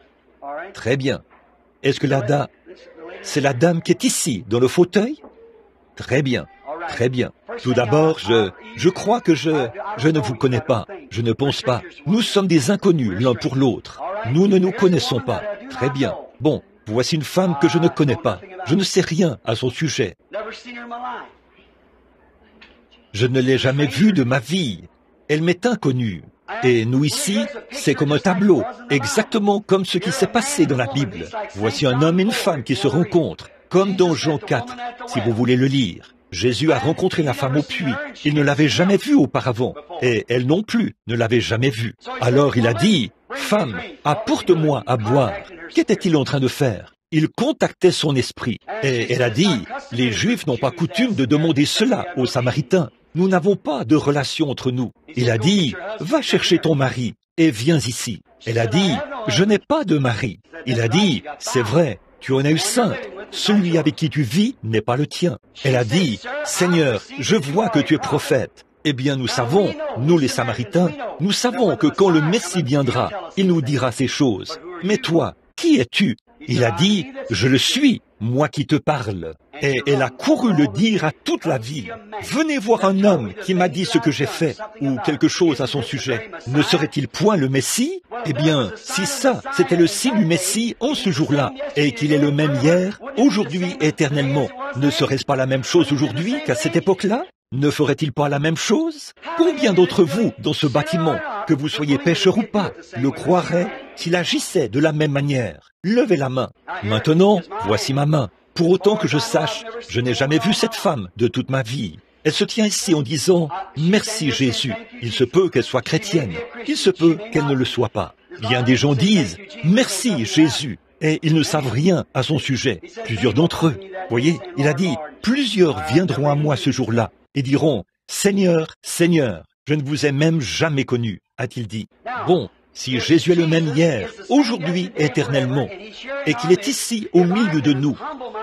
Très bien. Est-ce que c'est la dame qui est ici, dans le fauteuil? Très bien, très bien. Tout d'abord, je crois que je ne vous connais pas. Je ne pense pas. Nous sommes des inconnus l'un pour l'autre. Nous ne nous connaissons pas. Très bien. Bon, voici une femme que je ne connais pas. Je ne sais rien à son sujet. Je ne l'ai jamais vue de ma vie. Elle m'est inconnue. Et nous ici, c'est comme un tableau, exactement comme ce qui s'est passé dans la Bible. Voici un homme et une femme qui se rencontrent, comme dans Jean 4, si vous voulez le lire. Jésus a rencontré la femme au puits. Il ne l'avait jamais vue auparavant, et elle non plus ne l'avait jamais vue. Alors il a dit, « Femme, apporte-moi à boire. » Qu'était-il en train de faire? Il contactait son esprit. Et elle a dit, « Les Juifs n'ont pas coutume de demander cela aux Samaritains. Nous n'avons pas de relation entre nous. » Il a dit, « Va chercher ton mari et viens ici. » Elle a dit, « Je n'ai pas de mari. » Il a dit, « C'est vrai, tu en as eu 5. Celui avec qui tu vis n'est pas le tien. » Elle a dit, « Seigneur, je vois que tu es prophète. » Eh bien, nous savons, nous les Samaritains, nous savons que quand le Messie viendra, il nous dira ces choses. Mais toi, qui es-tu? Il a dit, « Je le suis, moi qui te parle. » Et elle a couru le dire à toute la ville. « Venez voir un homme qui m'a dit ce que j'ai fait, ou quelque chose à son sujet. Ne serait-il point le Messie? » Eh bien, si ça, c'était le signe du Messie en ce jour-là, et qu'il est le même hier, aujourd'hui, éternellement, ne serait-ce pas la même chose aujourd'hui qu'à cette époque-là? Ne ferait-il pas la même chose? Combien d'entre vous, dans ce bâtiment, que vous soyez pêcheur ou pas, le croiraient s'il agissait de la même manière? Levez la main. Maintenant, voici ma main. Pour autant que je sache, je n'ai jamais vu cette femme de toute ma vie. Elle se tient ici en disant « Merci Jésus ». Il se peut qu'elle soit chrétienne. Il se peut qu'elle ne le soit pas. Bien des gens disent « Merci Jésus ». Et ils ne savent rien à son sujet. Plusieurs d'entre eux. Voyez, il a dit « Plusieurs viendront à moi ce jour-là et diront « Seigneur, Seigneur, je ne vous ai même jamais connu », a-t-il dit. Bon, si Jésus est le même hier, aujourd'hui, éternellement, et qu'il est ici au milieu de nous,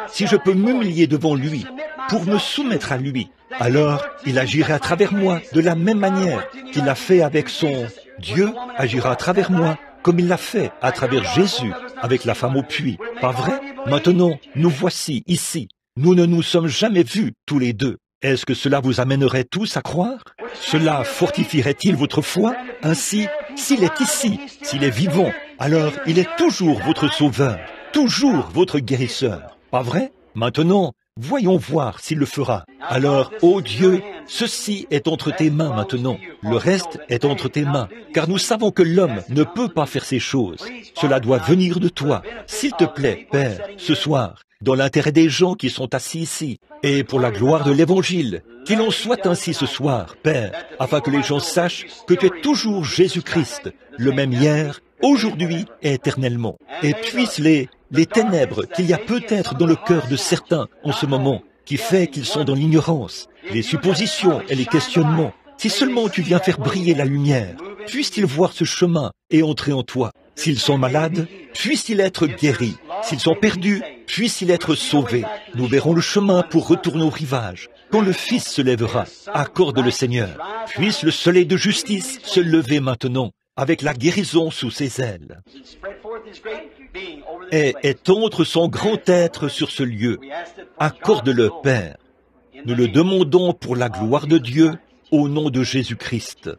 si je peux m'humilier devant lui pour me soumettre à lui, alors il agira à travers moi de la même manière qu'il l'a fait avec son Dieu, agira à travers moi comme il l'a fait à travers Jésus avec la femme au puits. Pas vrai? Maintenant, nous voici ici. Nous ne nous sommes jamais vus tous les deux. Est-ce que cela vous amènerait tous à croire? Cela fortifierait-il votre foi? Ainsi, s'il est ici, s'il est vivant, alors il est toujours votre sauveur, toujours votre guérisseur. Pas vrai? Maintenant, voyons voir s'il le fera. Alors, ô Dieu, ceci est entre tes mains maintenant. Le reste est entre tes mains, car nous savons que l'homme ne peut pas faire ces choses. Cela doit venir de toi. S'il te plaît, Père, ce soir, dans l'intérêt des gens qui sont assis ici, et pour la gloire de l'Évangile, qu'il en soit ainsi ce soir, Père, afin que les gens sachent que tu es toujours Jésus-Christ, le même hier, aujourd'hui et éternellement. Et puissent les ténèbres qu'il y a peut-être dans le cœur de certains en ce moment, qui fait qu'ils sont dans l'ignorance, les suppositions et les questionnements, si seulement tu viens faire briller la lumière, puissent-ils voir ce chemin et entrer en toi. S'ils sont malades, puissent-ils être guéris. S'ils sont perdus, puissent-ils être sauvés. Nous verrons le chemin pour retourner au rivage. Quand le Fils se lèvera, accorde le Seigneur. Puisse le soleil de justice se lever maintenant, avec la guérison sous ses ailes. Et étendre son grand être sur ce lieu. Accorde-le, Père. Nous le demandons pour la gloire de Dieu, au nom de Jésus-Christ.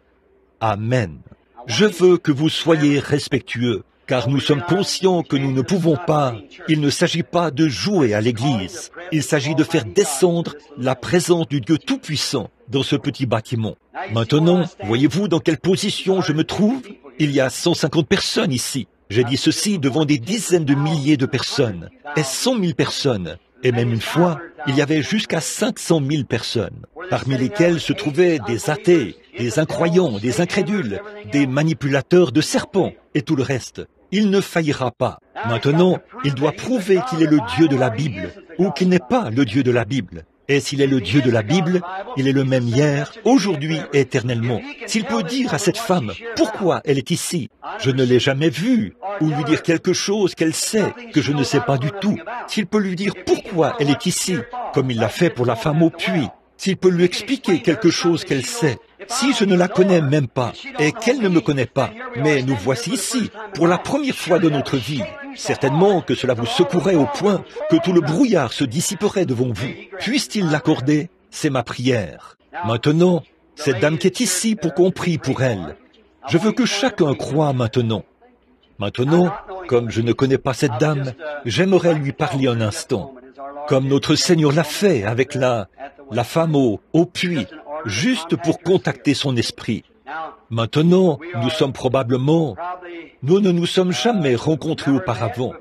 Amen. Je veux que vous soyez respectueux, car nous sommes conscients que nous ne pouvons pas. Il ne s'agit pas de jouer à l'église. Il s'agit de faire descendre la présence du Dieu Tout-Puissant dans ce petit bâtiment. Maintenant, voyez-vous dans quelle position je me trouve? Il y a 150 personnes ici. J'ai dit ceci devant des dizaines de milliers de personnes, et 100 000 personnes. Et même une fois, il y avait jusqu'à 500 000 personnes, parmi lesquelles se trouvaient des athées, des incroyants, des incrédules, des manipulateurs de serpents et tout le reste. Il ne faillira pas. Maintenant, il doit prouver qu'il est le Dieu de la Bible ou qu'il n'est pas le Dieu de la Bible. Et s'il est le Dieu de la Bible, il est le même hier, aujourd'hui et éternellement. S'il peut dire à cette femme pourquoi elle est ici, je ne l'ai jamais vue, ou lui dire quelque chose qu'elle sait, que je ne sais pas du tout, s'il peut lui dire pourquoi elle est ici, comme il l'a fait pour la femme au puits, s'il peut lui expliquer quelque chose qu'elle sait, si je ne la connais même pas, et qu'elle ne me connaît pas, mais nous voici ici, pour la première fois de notre vie, certainement que cela vous secouerait au point que tout le brouillard se dissiperait devant vous. Puisse-t-il l'accorder? C'est ma prière. Maintenant, cette dame qui est ici pour qu'on prie pour elle, je veux que chacun croie maintenant. Maintenant, comme je ne connais pas cette dame, j'aimerais lui parler un instant, comme notre Seigneur l'a fait avec la femme au puits, juste pour contacter son esprit. Maintenant, nous ne nous sommes jamais rencontrés auparavant.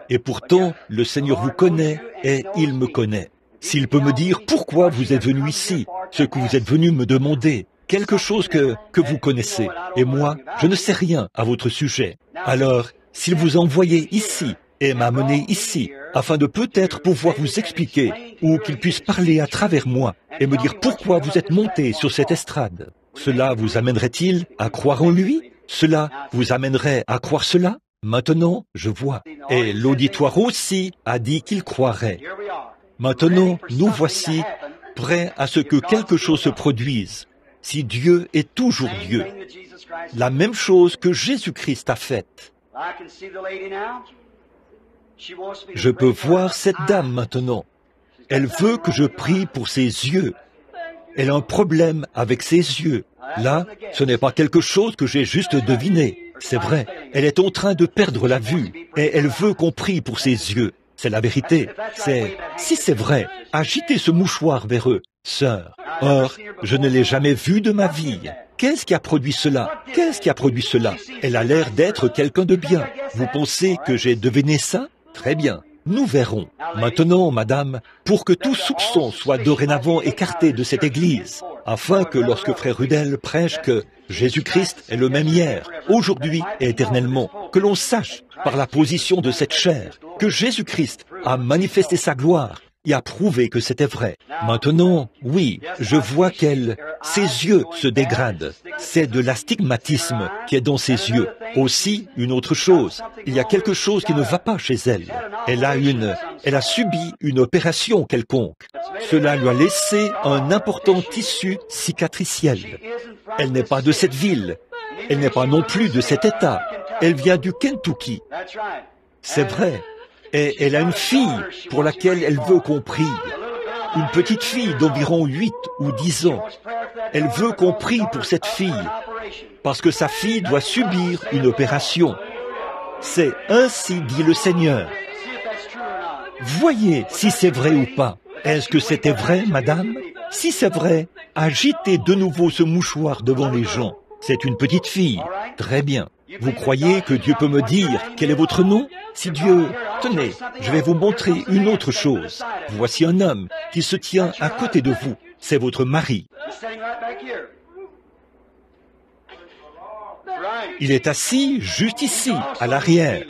Et pourtant, le Seigneur vous connaît et il me connaît. S'il peut me dire pourquoi vous êtes venu ici, ce que vous êtes venu me demander, quelque chose que vous connaissez, et moi, je ne sais rien à votre sujet. Alors, s'il vous a envoyé ici et m'a amené ici, afin de peut-être pouvoir vous expliquer, ou qu'il puisse parler à travers moi, et me dire pourquoi vous êtes monté sur cette estrade, cela vous amènerait-il à croire en lui? Cela vous amènerait à croire cela? Maintenant, je vois. Et l'auditoire aussi a dit qu'il croirait. Maintenant, nous voici prêts à ce que quelque chose se produise, si Dieu est toujours Dieu. La même chose que Jésus-Christ a faite. Je peux voir cette dame maintenant. Elle veut que je prie pour ses yeux. Elle a un problème avec ses yeux. Là, ce n'est pas quelque chose que j'ai juste deviné. C'est vrai, elle est en train de perdre la vue et elle veut qu'on prie pour ses yeux. C'est la vérité. Si c'est vrai, agitez ce mouchoir vers eux, sœur. Or, je ne l'ai jamais vue de ma vie. Qu'est-ce qui a produit cela? Qu'est-ce qui a produit cela? Elle a l'air d'être quelqu'un de bien. Vous pensez que j'ai deviné ça? Très bien. Nous verrons. Maintenant, madame, pour que tout soupçon soit dorénavant écarté de cette église, afin que lorsque frère Rudel prêche que Jésus-Christ est le même hier, aujourd'hui et éternellement, que l'on sache, par la position de cette chair, que Jésus-Christ a manifesté sa gloire et a prouvé que c'était vrai. Maintenant, oui, je vois ses yeux se dégradent. C'est de l'astigmatisme qui est dans ses yeux. Aussi, une autre chose, il y a quelque chose qui ne va pas chez elle. Elle a subi une opération quelconque. Cela lui a laissé un important tissu cicatriciel. Elle n'est pas de cette ville. Elle n'est pas non plus de cet État. Elle vient du Kentucky. C'est vrai. Et elle a une fille pour laquelle elle veut qu'on prie. Une petite fille d'environ 8 ou 10 ans. Elle veut qu'on prie pour cette fille, parce que sa fille doit subir une opération. C'est ainsi dit le Seigneur. Voyez si c'est vrai ou pas. Est-ce que c'était vrai, madame? Si c'est vrai, agitez de nouveau ce mouchoir devant les gens. C'est une petite fille. Très bien. Vous croyez que Dieu peut me dire quel est votre nom? Si Dieu... Tenez, je vais vous montrer une autre chose. Voici un homme qui se tient à côté de vous. C'est votre mari. Il est assis juste ici, à l'arrière.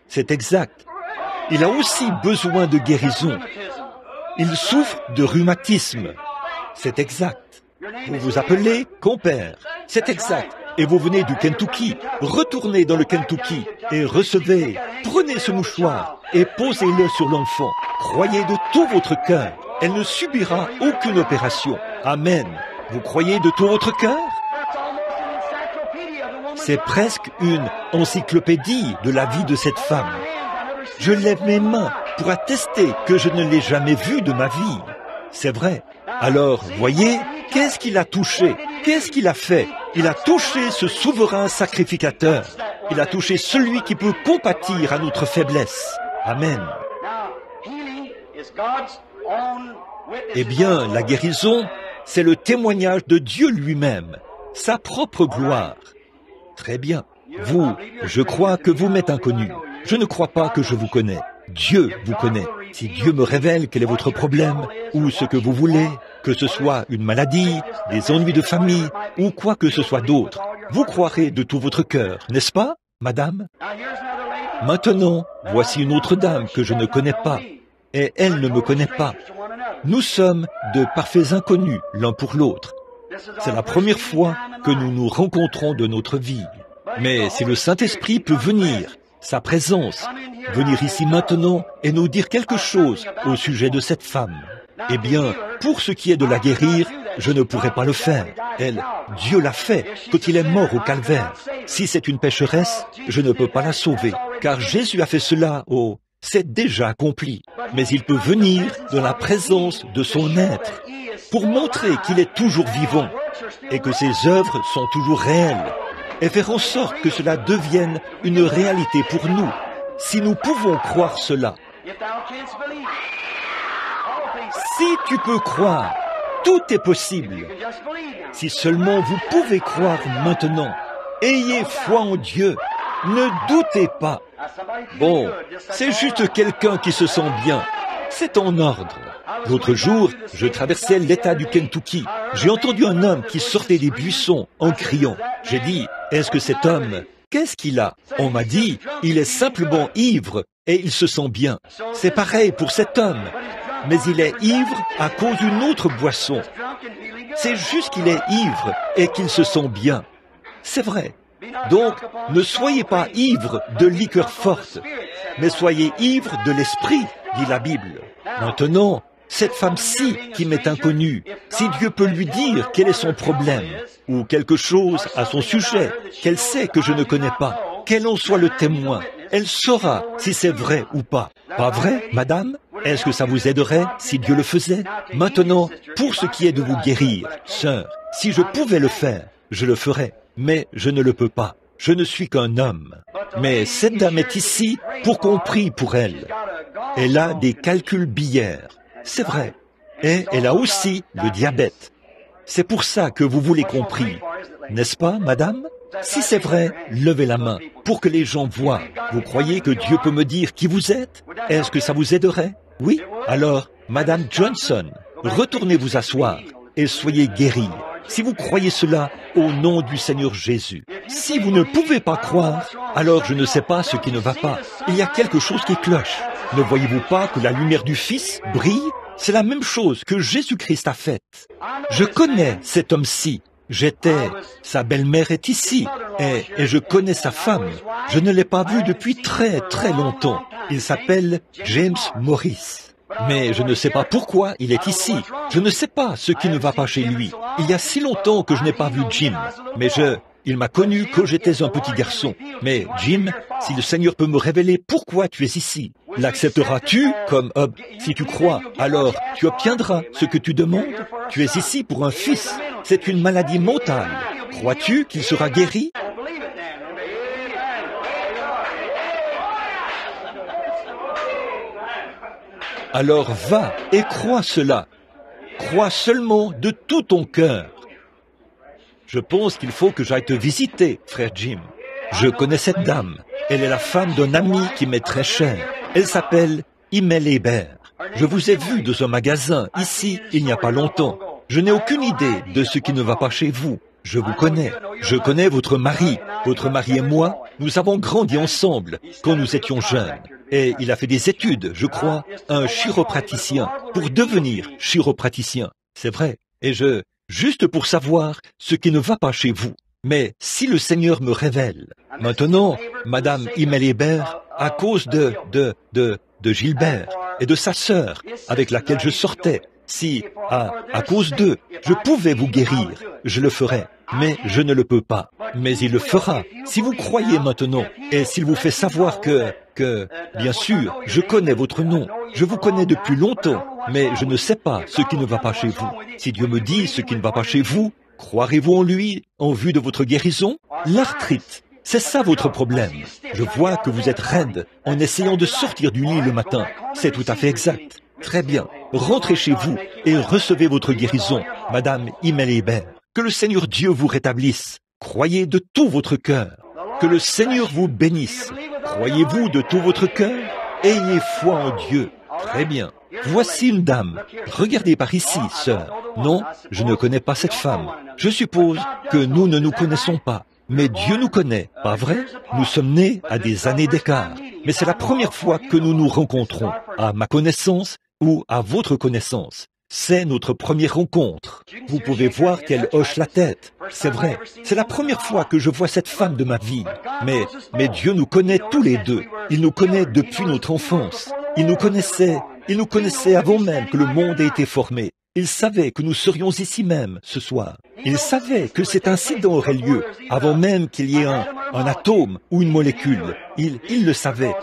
C'est exact. Il a aussi besoin de guérison. Il souffre de rhumatisme. C'est exact. Vous vous appelez compère. C'est exact. Et vous venez du Kentucky. Retournez dans le Kentucky et recevez. Prenez ce mouchoir et posez-le sur l'enfant. Croyez de tout votre cœur. Elle ne subira aucune opération. Amen. Vous croyez de tout votre cœur? C'est presque une encyclopédie de la vie de cette femme. Je lève mes mains pour attester que je ne l'ai jamais vue de ma vie. C'est vrai. Alors, voyez, qu'est-ce qu'il a touché? Qu'est-ce qu'il a fait? Il a touché ce souverain sacrificateur. Il a touché celui qui peut compatir à notre faiblesse. Amen. Eh bien, la guérison, c'est le témoignage de Dieu lui-même, sa propre gloire. Très bien. Vous, je crois que vous m'êtes inconnu. Je ne crois pas que je vous connais. Dieu vous connaît. Si Dieu me révèle quel est votre problème, ou ce que vous voulez, que ce soit une maladie, des ennuis de famille, ou quoi que ce soit d'autre, vous croirez de tout votre cœur, n'est-ce pas, madame? Maintenant, voici une autre dame que je ne connais pas, et elle ne me connaît pas. Nous sommes de parfaits inconnus l'un pour l'autre. C'est la première fois que nous nous rencontrons de notre vie. Mais si le Saint-Esprit peut venir, sa présence, venir ici maintenant et nous dire quelque chose au sujet de cette femme, eh bien, pour ce qui est de la guérir, je ne pourrais pas le faire. Elle, Dieu l'a fait quand il est mort au calvaire. Si c'est une pécheresse, je ne peux pas la sauver, car Jésus a fait cela au... C'est déjà accompli. Mais il peut venir dans la présence de son être pour montrer qu'il est toujours vivant et que ses œuvres sont toujours réelles et faire en sorte que cela devienne une réalité pour nous, si nous pouvons croire cela. Si tu peux croire, tout est possible. Si seulement vous pouvez croire maintenant, ayez foi en Dieu, ne doutez pas. Bon, c'est juste quelqu'un qui se sent bien. C'est en ordre. L'autre jour, je traversais l'État du Kentucky. J'ai entendu un homme qui sortait des buissons en criant. J'ai dit, est-ce que cet homme, qu'est-ce qu'il a? On m'a dit, il est simplement ivre et il se sent bien. C'est pareil pour cet homme. Mais il est ivre à cause d'une autre boisson. C'est juste qu'il est ivre et qu'il se sent bien. C'est vrai. Donc, ne soyez pas ivre de liqueur forte, mais soyez ivre de l'esprit, dit la Bible. Maintenant, cette femme-ci qui m'est inconnue, si Dieu peut lui dire quel est son problème, ou quelque chose à son sujet, qu'elle sait que je ne connais pas, qu'elle en soit le témoin, elle saura si c'est vrai ou pas. Pas vrai, madame? Est-ce que ça vous aiderait si Dieu le faisait? Maintenant, pour ce qui est de vous guérir, sœur, si je pouvais le faire, je le ferais. Mais je ne le peux pas. Je ne suis qu'un homme. Mais cette dame est ici pour qu'on prie pour elle. Elle a des calculs biliaires. C'est vrai. Et elle a aussi le diabète. C'est pour ça que vous voulez qu'on prie. N'est-ce pas, madame? Si c'est vrai, levez la main pour que les gens voient. Vous croyez que Dieu peut me dire qui vous êtes? Est-ce que ça vous aiderait? Oui? Alors, madame Johnson, retournez vous asseoir et soyez guérie. Si vous croyez cela, au nom du Seigneur Jésus. Si vous ne pouvez pas croire, alors je ne sais pas ce qui ne va pas. Il y a quelque chose qui cloche. Ne voyez-vous pas que la lumière du Fils brille? C'est la même chose que Jésus-Christ a faite. Je connais cet homme-ci. Sa belle-mère est ici, et je connais sa femme. Je ne l'ai pas vu depuis très très longtemps. Il s'appelle James Morris. Mais je ne sais pas pourquoi il est ici. Je ne sais pas ce qui ne va pas chez lui. Il y a si longtemps que je n'ai pas vu Jim. Mais il m'a connu quand j'étais un petit garçon. Mais Jim, si le Seigneur peut me révéler pourquoi tu es ici, L'accepteras-tu comme si tu crois, alors tu obtiendras ce que tu demandes. Tu es ici pour un fils. C'est une maladie mentale. Crois-tu qu'il sera guéri? Alors va et crois cela. Crois seulement de tout ton cœur. Je pense qu'il faut que j'aille te visiter, frère Jim. Je connais cette dame. Elle est la femme d'un ami qui m'est très cher. Elle s'appelle Imel Hébert. Je vous ai vu dans un magasin, ici, il n'y a pas longtemps. Je n'ai aucune idée de ce qui ne va pas chez vous. Je vous connais. Je connais votre mari. Votre mari et moi, nous avons grandi ensemble quand nous étions jeunes. Et il a fait des études, je crois, un chiropraticien, pour devenir chiropraticien. C'est vrai. Et juste pour savoir ce qui ne va pas chez vous. Mais si le Seigneur me révèle, maintenant, Madame Imel Hébert, à cause de Gilbert et de sa sœur, avec laquelle je sortais, si, à cause d'eux, je pouvais vous guérir, je le ferais. Mais je ne le peux pas. Mais il le fera, si vous croyez maintenant, et s'il vous fait savoir que, bien sûr, je connais votre nom, je vous connais depuis longtemps, mais je ne sais pas ce qui ne va pas chez vous. Si Dieu me dit ce qui ne va pas chez vous, croirez-vous en lui, en vue de votre guérison? L'arthrite, c'est ça votre problème. Je vois que vous êtes raide en essayant de sortir du lit le matin. C'est tout à fait exact. Très bien. Rentrez chez vous et recevez votre guérison, Madame Imel Hébert. Que le Seigneur Dieu vous rétablisse. Croyez de tout votre cœur. Que le Seigneur vous bénisse. Croyez-vous de tout votre cœur? Ayez foi en Dieu. Très bien. Voici une dame. Regardez par ici, sœur. Non, je ne connais pas cette femme. Je suppose que nous ne nous connaissons pas. Mais Dieu nous connaît, pas vrai? Nous sommes nés à des années d'écart. Mais c'est la première fois que nous nous rencontrons, à ma connaissance ou à votre connaissance. C'est notre première rencontre. Vous pouvez voir qu'elle hoche la tête. C'est vrai, c'est la première fois que je vois cette femme de ma vie. Mais Dieu nous connaît tous les deux. Il nous connaît depuis notre enfance. Il nous connaissait avant même que le monde ait été formé. Il savait que nous serions ici même ce soir. Il savait que cet incident aurait lieu avant même qu'il y ait un atome ou une molécule. Il le savait,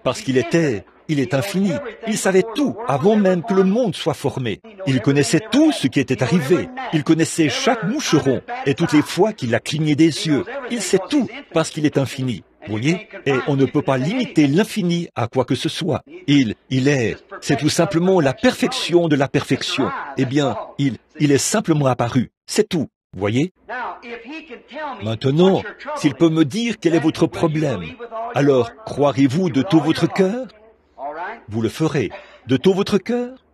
parce qu'il est infini. Il savait tout avant même que le monde soit formé. Il connaissait tout ce qui était arrivé. Il connaissait chaque moucheron et toutes les fois qu'il a cligné des yeux. Il sait tout parce qu'il est infini. Vous voyez? Et on ne peut pas limiter l'infini à quoi que ce soit. C'est tout simplement la perfection de la perfection. Eh bien, il est simplement apparu. C'est tout. Vous voyez? Maintenant, s'il peut me dire quel est votre problème, alors croirez-vous de tout votre cœur? Vous le ferez. De tout votre cœur?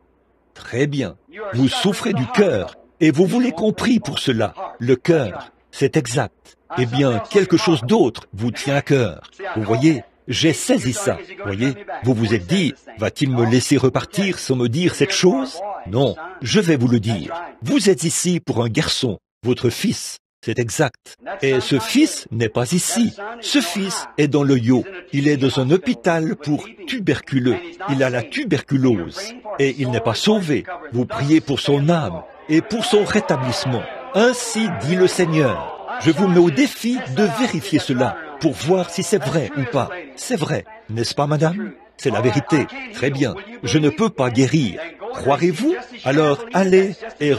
Très bien. Vous souffrez du cœur et vous voulez qu'on prie pour cela. Le cœur, c'est exact. Eh bien, quelque chose d'autre vous tient à cœur. Vous voyez, j'ai saisi ça. Vous voyez, vous vous êtes dit, va-t-il me laisser repartir sans me dire cette chose? Non, je vais vous le dire. Vous êtes ici pour un garçon, votre fils. C'est exact. Et ce fils n'est pas ici. Ce fils est dans le Yo. Il est dans un hôpital pour tuberculeux. Il a la tuberculose. Et il n'est pas sauvé. Vous priez pour son âme et pour son rétablissement. Ainsi dit le Seigneur. Je vous mets au défi de vérifier cela pour voir si c'est vrai ou pas. C'est vrai, n'est-ce pas, madame? C'est la vérité. Très bien. Je ne peux pas guérir. Croirez-vous? Alors allez et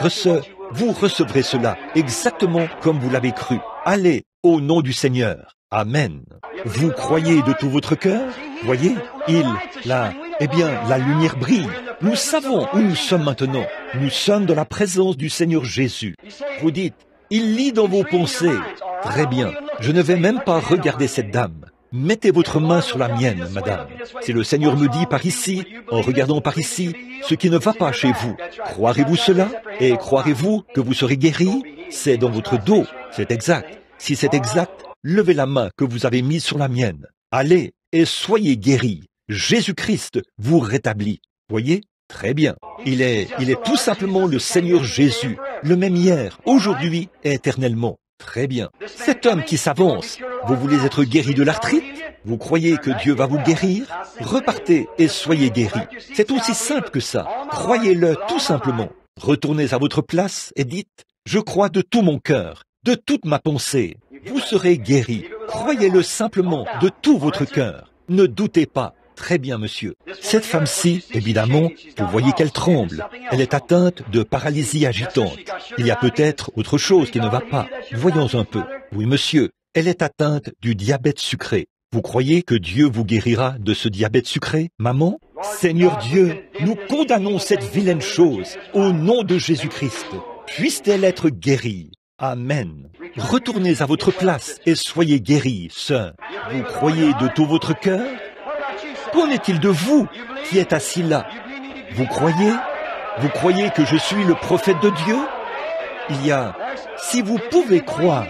vous recevrez cela exactement comme vous l'avez cru. Allez au nom du Seigneur. Amen. Vous croyez de tout votre cœur? Voyez, la lumière brille. Nous savons où nous sommes maintenant. Nous sommes dans la présence du Seigneur Jésus. Vous dites, il lit dans vos pensées. Très bien. Je ne vais même pas regarder cette dame. Mettez votre main sur la mienne, madame. Si le Seigneur me dit par ici, en regardant par ici, ce qui ne va pas chez vous, croirez-vous cela? Et croirez-vous que vous serez guéri? C'est dans votre dos, c'est exact. Si c'est exact, levez la main que vous avez mise sur la mienne. Allez et soyez guéris. Jésus-Christ vous rétablit. Voyez? Très bien. Il est tout simplement le Seigneur Jésus, le même hier, aujourd'hui et éternellement. Très bien. Cet homme qui s'avance, vous voulez être guéri de l'arthrite? Vous croyez que Dieu va vous guérir? Repartez et soyez guéri. C'est aussi simple que ça. Croyez-le tout simplement. Retournez à votre place et dites, je crois de tout mon cœur, de toute ma pensée. Vous serez guéri. Croyez-le simplement de tout votre cœur. Ne doutez pas. Très bien, monsieur. Cette femme-ci, évidemment, vous voyez qu'elle tremble. Elle est atteinte de paralysie agitante. Il y a peut-être autre chose qui ne va pas. Voyons un peu. Oui, monsieur, elle est atteinte du diabète sucré. Vous croyez que Dieu vous guérira de ce diabète sucré, maman? Seigneur Dieu, nous condamnons cette vilaine chose au nom de Jésus-Christ. Puisse-t-elle être guérie? Amen. Retournez à votre place et soyez guéris, sœur. Vous croyez de tout votre cœur? Qu'en est-il de vous qui êtes assis là? Vous croyez? Vous croyez que je suis le prophète de Dieu? Il y a, si vous pouvez croire,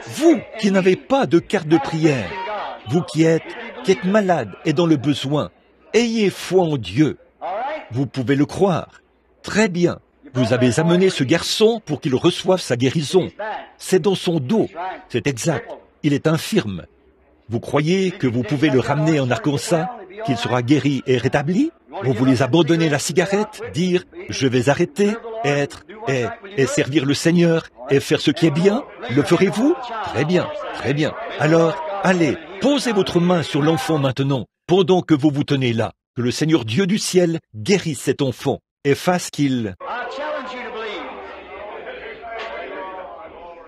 vous qui n'avez pas de carte de prière, vous qui êtes malade et dans le besoin, ayez foi en Dieu. Vous pouvez le croire. Très bien. Vous avez amené ce garçon pour qu'il reçoive sa guérison. C'est dans son dos. C'est exact. Il est infirme. Vous croyez que vous pouvez le ramener en Arkansas, qu'il sera guéri et rétabli? Vous voulez abandonner la cigarette, dire « je vais arrêter, être et servir le Seigneur et faire ce qui est bien », le ferez-vous? Très bien, très bien. Alors, allez, posez votre main sur l'enfant maintenant, pendant que vous vous tenez là. Que le Seigneur Dieu du ciel guérisse cet enfant et fasse qu'il...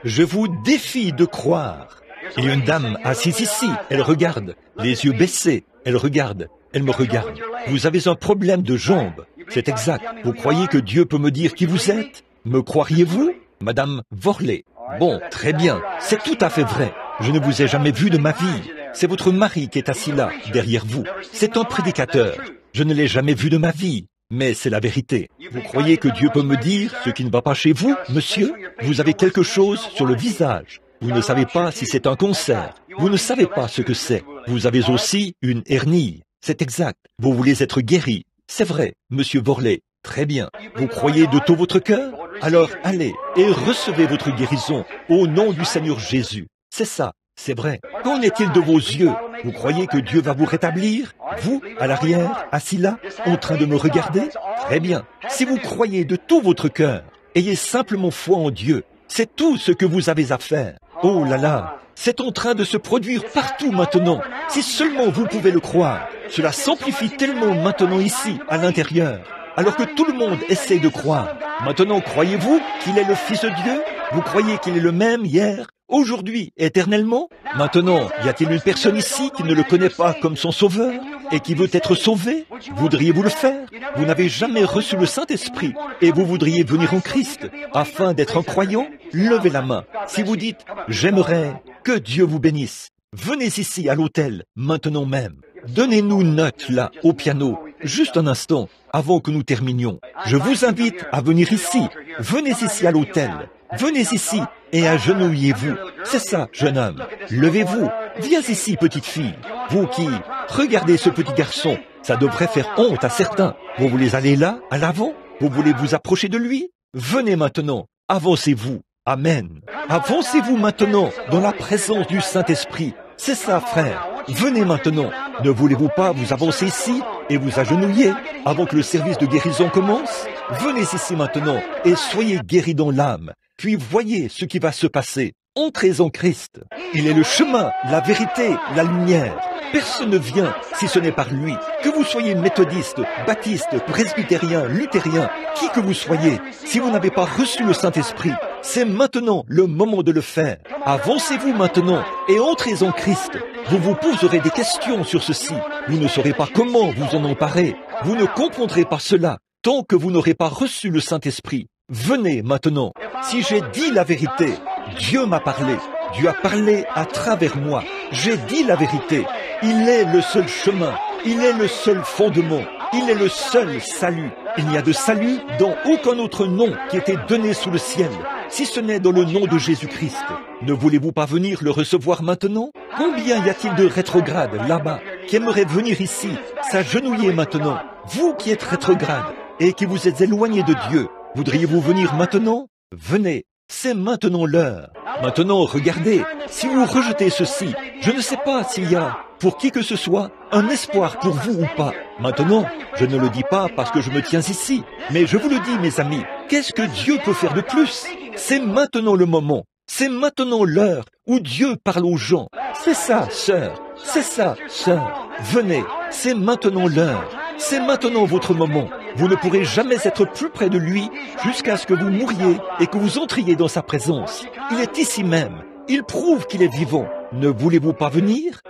Je vous défie de croire. Il y a une dame assise ici, elle regarde, les yeux baissés, elle regarde, elle me regarde. Vous avez un problème de jambes, c'est exact. Vous croyez que Dieu peut me dire qui vous êtes? Me croiriez-vous? Madame Vorley. Bon, très bien, c'est tout à fait vrai. Je ne vous ai jamais vu de ma vie. C'est votre mari qui est assis là, derrière vous. C'est un prédicateur. Je ne l'ai jamais vu de ma vie. Mais c'est la vérité. Vous croyez que Dieu peut me dire ce qui ne va pas chez vous, monsieur? Vous avez quelque chose sur le visage. Vous ne savez pas si c'est un cancer. Vous ne savez pas ce que c'est. Vous avez aussi une hernie. C'est exact. Vous voulez être guéri. C'est vrai, monsieur Vorley. Très bien. Vous croyez de tout votre cœur? Alors allez et recevez votre guérison au nom du Seigneur Jésus. C'est ça. C'est vrai. Qu'en est-il de vos yeux? Vous croyez que Dieu va vous rétablir? Vous, à l'arrière, assis là, en train de me regarder? Très bien. Si vous croyez de tout votre cœur, ayez simplement foi en Dieu. C'est tout ce que vous avez à faire. Oh là là, c'est en train de se produire partout maintenant. Si seulement vous pouvez le croire. Cela s'amplifie tellement maintenant ici, à l'intérieur, alors que tout le monde essaie de croire. Maintenant, croyez-vous qu'il est le Fils de Dieu? Vous croyez qu'il est le même hier, aujourd'hui, éternellement? Maintenant, y a-t-il une personne ici qui ne le connaît pas comme son sauveur et qui veut être sauvé? Voudriez-vous le faire? Vous n'avez jamais reçu le Saint-Esprit et vous voudriez venir en Christ afin d'être un croyant? Levez la main. Si vous dites « J'aimerais que Dieu vous bénisse », venez ici à l'hôtel, maintenant même. Donnez-nous une note là, au piano, juste un instant, avant que nous terminions. Je vous invite à venir ici. Venez ici à l'hôtel. Venez ici et agenouillez-vous. C'est ça, jeune homme. Levez-vous. Viens ici, petite fille. Vous qui regardez ce petit garçon, ça devrait faire honte à certains. Vous voulez aller là, à l'avant? Vous voulez vous approcher de lui? Venez maintenant. Avancez-vous. Amen. Avancez-vous maintenant dans la présence du Saint-Esprit. C'est ça, frère. Venez maintenant. Ne voulez-vous pas vous avancer ici et vous agenouiller avant que le service de guérison commence? Venez ici maintenant et soyez guéris dans l'âme. Puis voyez ce qui va se passer. Entrez en Christ. Il est le chemin, la vérité, la lumière. Personne ne vient si ce n'est par lui. Que vous soyez méthodiste, baptiste, presbytérien, luthérien, qui que vous soyez, si vous n'avez pas reçu le Saint-Esprit, c'est maintenant le moment de le faire. Avancez-vous maintenant et entrez en Christ. Vous vous poserez des questions sur ceci. Vous ne saurez pas comment vous en emparer. Vous ne comprendrez pas cela tant que vous n'aurez pas reçu le Saint-Esprit. Venez maintenant. Si j'ai dit la vérité, Dieu m'a parlé. Dieu a parlé à travers moi. J'ai dit la vérité. Il est le seul chemin. Il est le seul fondement. Il est le seul salut. Il n'y a de salut dans aucun autre nom qui était donné sous le ciel, si ce n'est dans le nom de Jésus-Christ. Ne voulez-vous pas venir le recevoir maintenant? Combien y a-t-il de rétrogrades là-bas qui aimeraient venir ici, s'agenouiller maintenant? Vous qui êtes rétrogrades et qui vous êtes éloignés de Dieu, voudriez-vous venir maintenant? Venez, c'est maintenant l'heure. Maintenant, regardez, si vous rejetez ceci, je ne sais pas s'il y a, pour qui que ce soit, un espoir pour vous ou pas. Maintenant, je ne le dis pas parce que je me tiens ici, mais je vous le dis, mes amis, qu'est-ce que Dieu peut faire de plus? C'est maintenant le moment. C'est maintenant l'heure où Dieu parle aux gens. C'est ça, sœur. C'est ça, sœur. Venez, c'est maintenant l'heure. C'est maintenant votre moment. Vous ne pourrez jamais être plus près de lui jusqu'à ce que vous mouriez et que vous entriez dans sa présence. Il est ici même. Il prouve qu'il est vivant. Ne voulez-vous pas venir?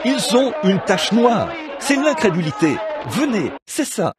Ils ont une tache noire. C'est l'incrédulité. Venez, c'est ça.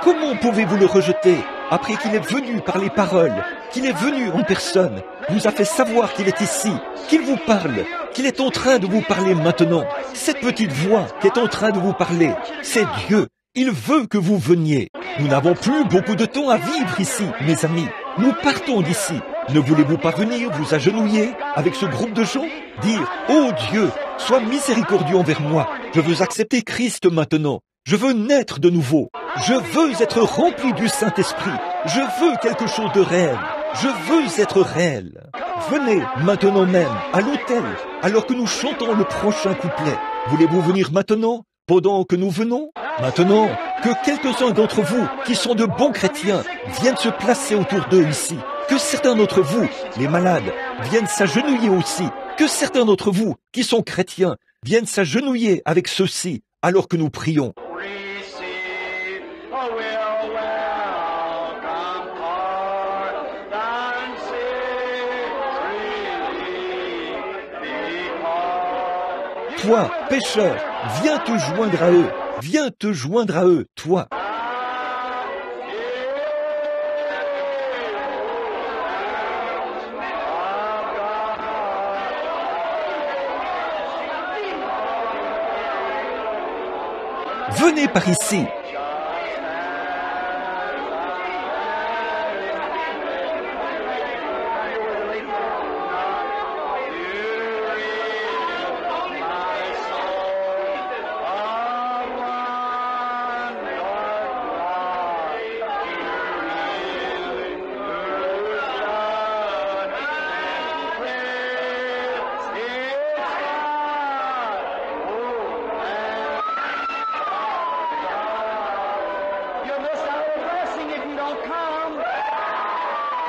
Comment pouvez-vous le rejeter après qu'il est venu par les paroles, qu'il est venu en personne, vous a fait savoir qu'il est ici, qu'il vous parle, qu'il est en train de vous parler maintenant. Cette petite voix qui est en train de vous parler, c'est Dieu. Il veut que vous veniez. Nous n'avons plus beaucoup de temps à vivre ici, mes amis. Nous partons d'ici. Ne voulez-vous pas venir vous agenouiller avec ce groupe de gens? Dire, ô Dieu, sois miséricordieux envers moi. Je veux accepter Christ maintenant. Je veux naître de nouveau. Je veux être rempli du Saint-Esprit. Je veux quelque chose de réel. Je veux être réel. Venez maintenant même à l'autel, alors que nous chantons le prochain couplet. Voulez-vous venir maintenant, pendant que nous venons? Maintenant, que quelques-uns d'entre vous, qui sont de bons chrétiens, viennent se placer autour d'eux ici. Que certains d'entre vous, les malades, viennent s'agenouiller aussi. Que certains d'entre vous, qui sont chrétiens, viennent s'agenouiller avec ceux-ci, alors que nous prions. Toi, pécheur, viens te joindre à eux. Viens te joindre à eux, toi. Venez par ici.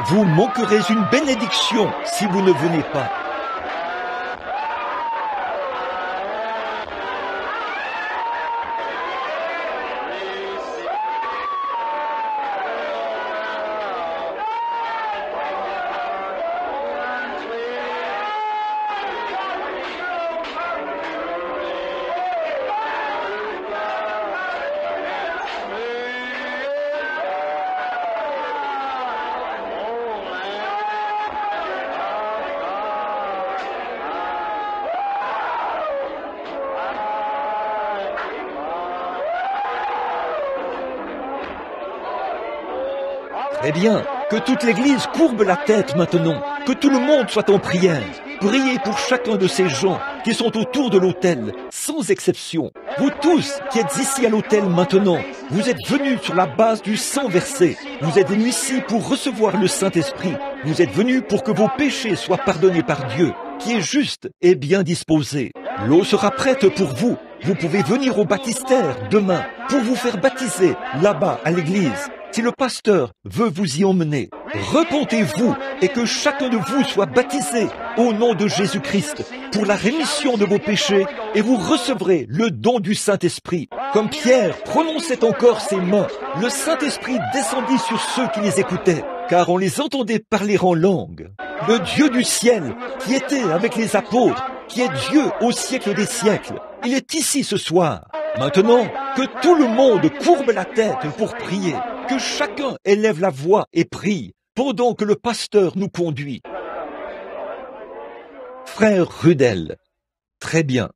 Vous manquerez une bénédiction si vous ne venez pas. Eh bien, que toute l'Église courbe la tête maintenant, que tout le monde soit en prière. Priez pour chacun de ces gens qui sont autour de l'autel, sans exception. Vous tous qui êtes ici à l'autel maintenant, vous êtes venus sur la base du sang versé. Vous êtes venus ici pour recevoir le Saint-Esprit. Vous êtes venus pour que vos péchés soient pardonnés par Dieu, qui est juste et bien disposé. L'eau sera prête pour vous. Vous pouvez venir au baptistère demain pour vous faire baptiser là-bas à l'église. Si le pasteur veut vous y emmener, repentez-vous et que chacun de vous soit baptisé au nom de Jésus-Christ pour la rémission de vos péchés et vous recevrez le don du Saint-Esprit. Comme Pierre prononçait encore ses mains, le Saint-Esprit descendit sur ceux qui les écoutaient, car on les entendait parler en langue. Le Dieu du ciel, qui était avec les apôtres, qui est Dieu au siècle des siècles, il est ici ce soir. Maintenant, que tout le monde courbe la tête pour prier, que chacun élève la voix et prie, pendant que le pasteur nous conduit. Frère Rudel, très bien.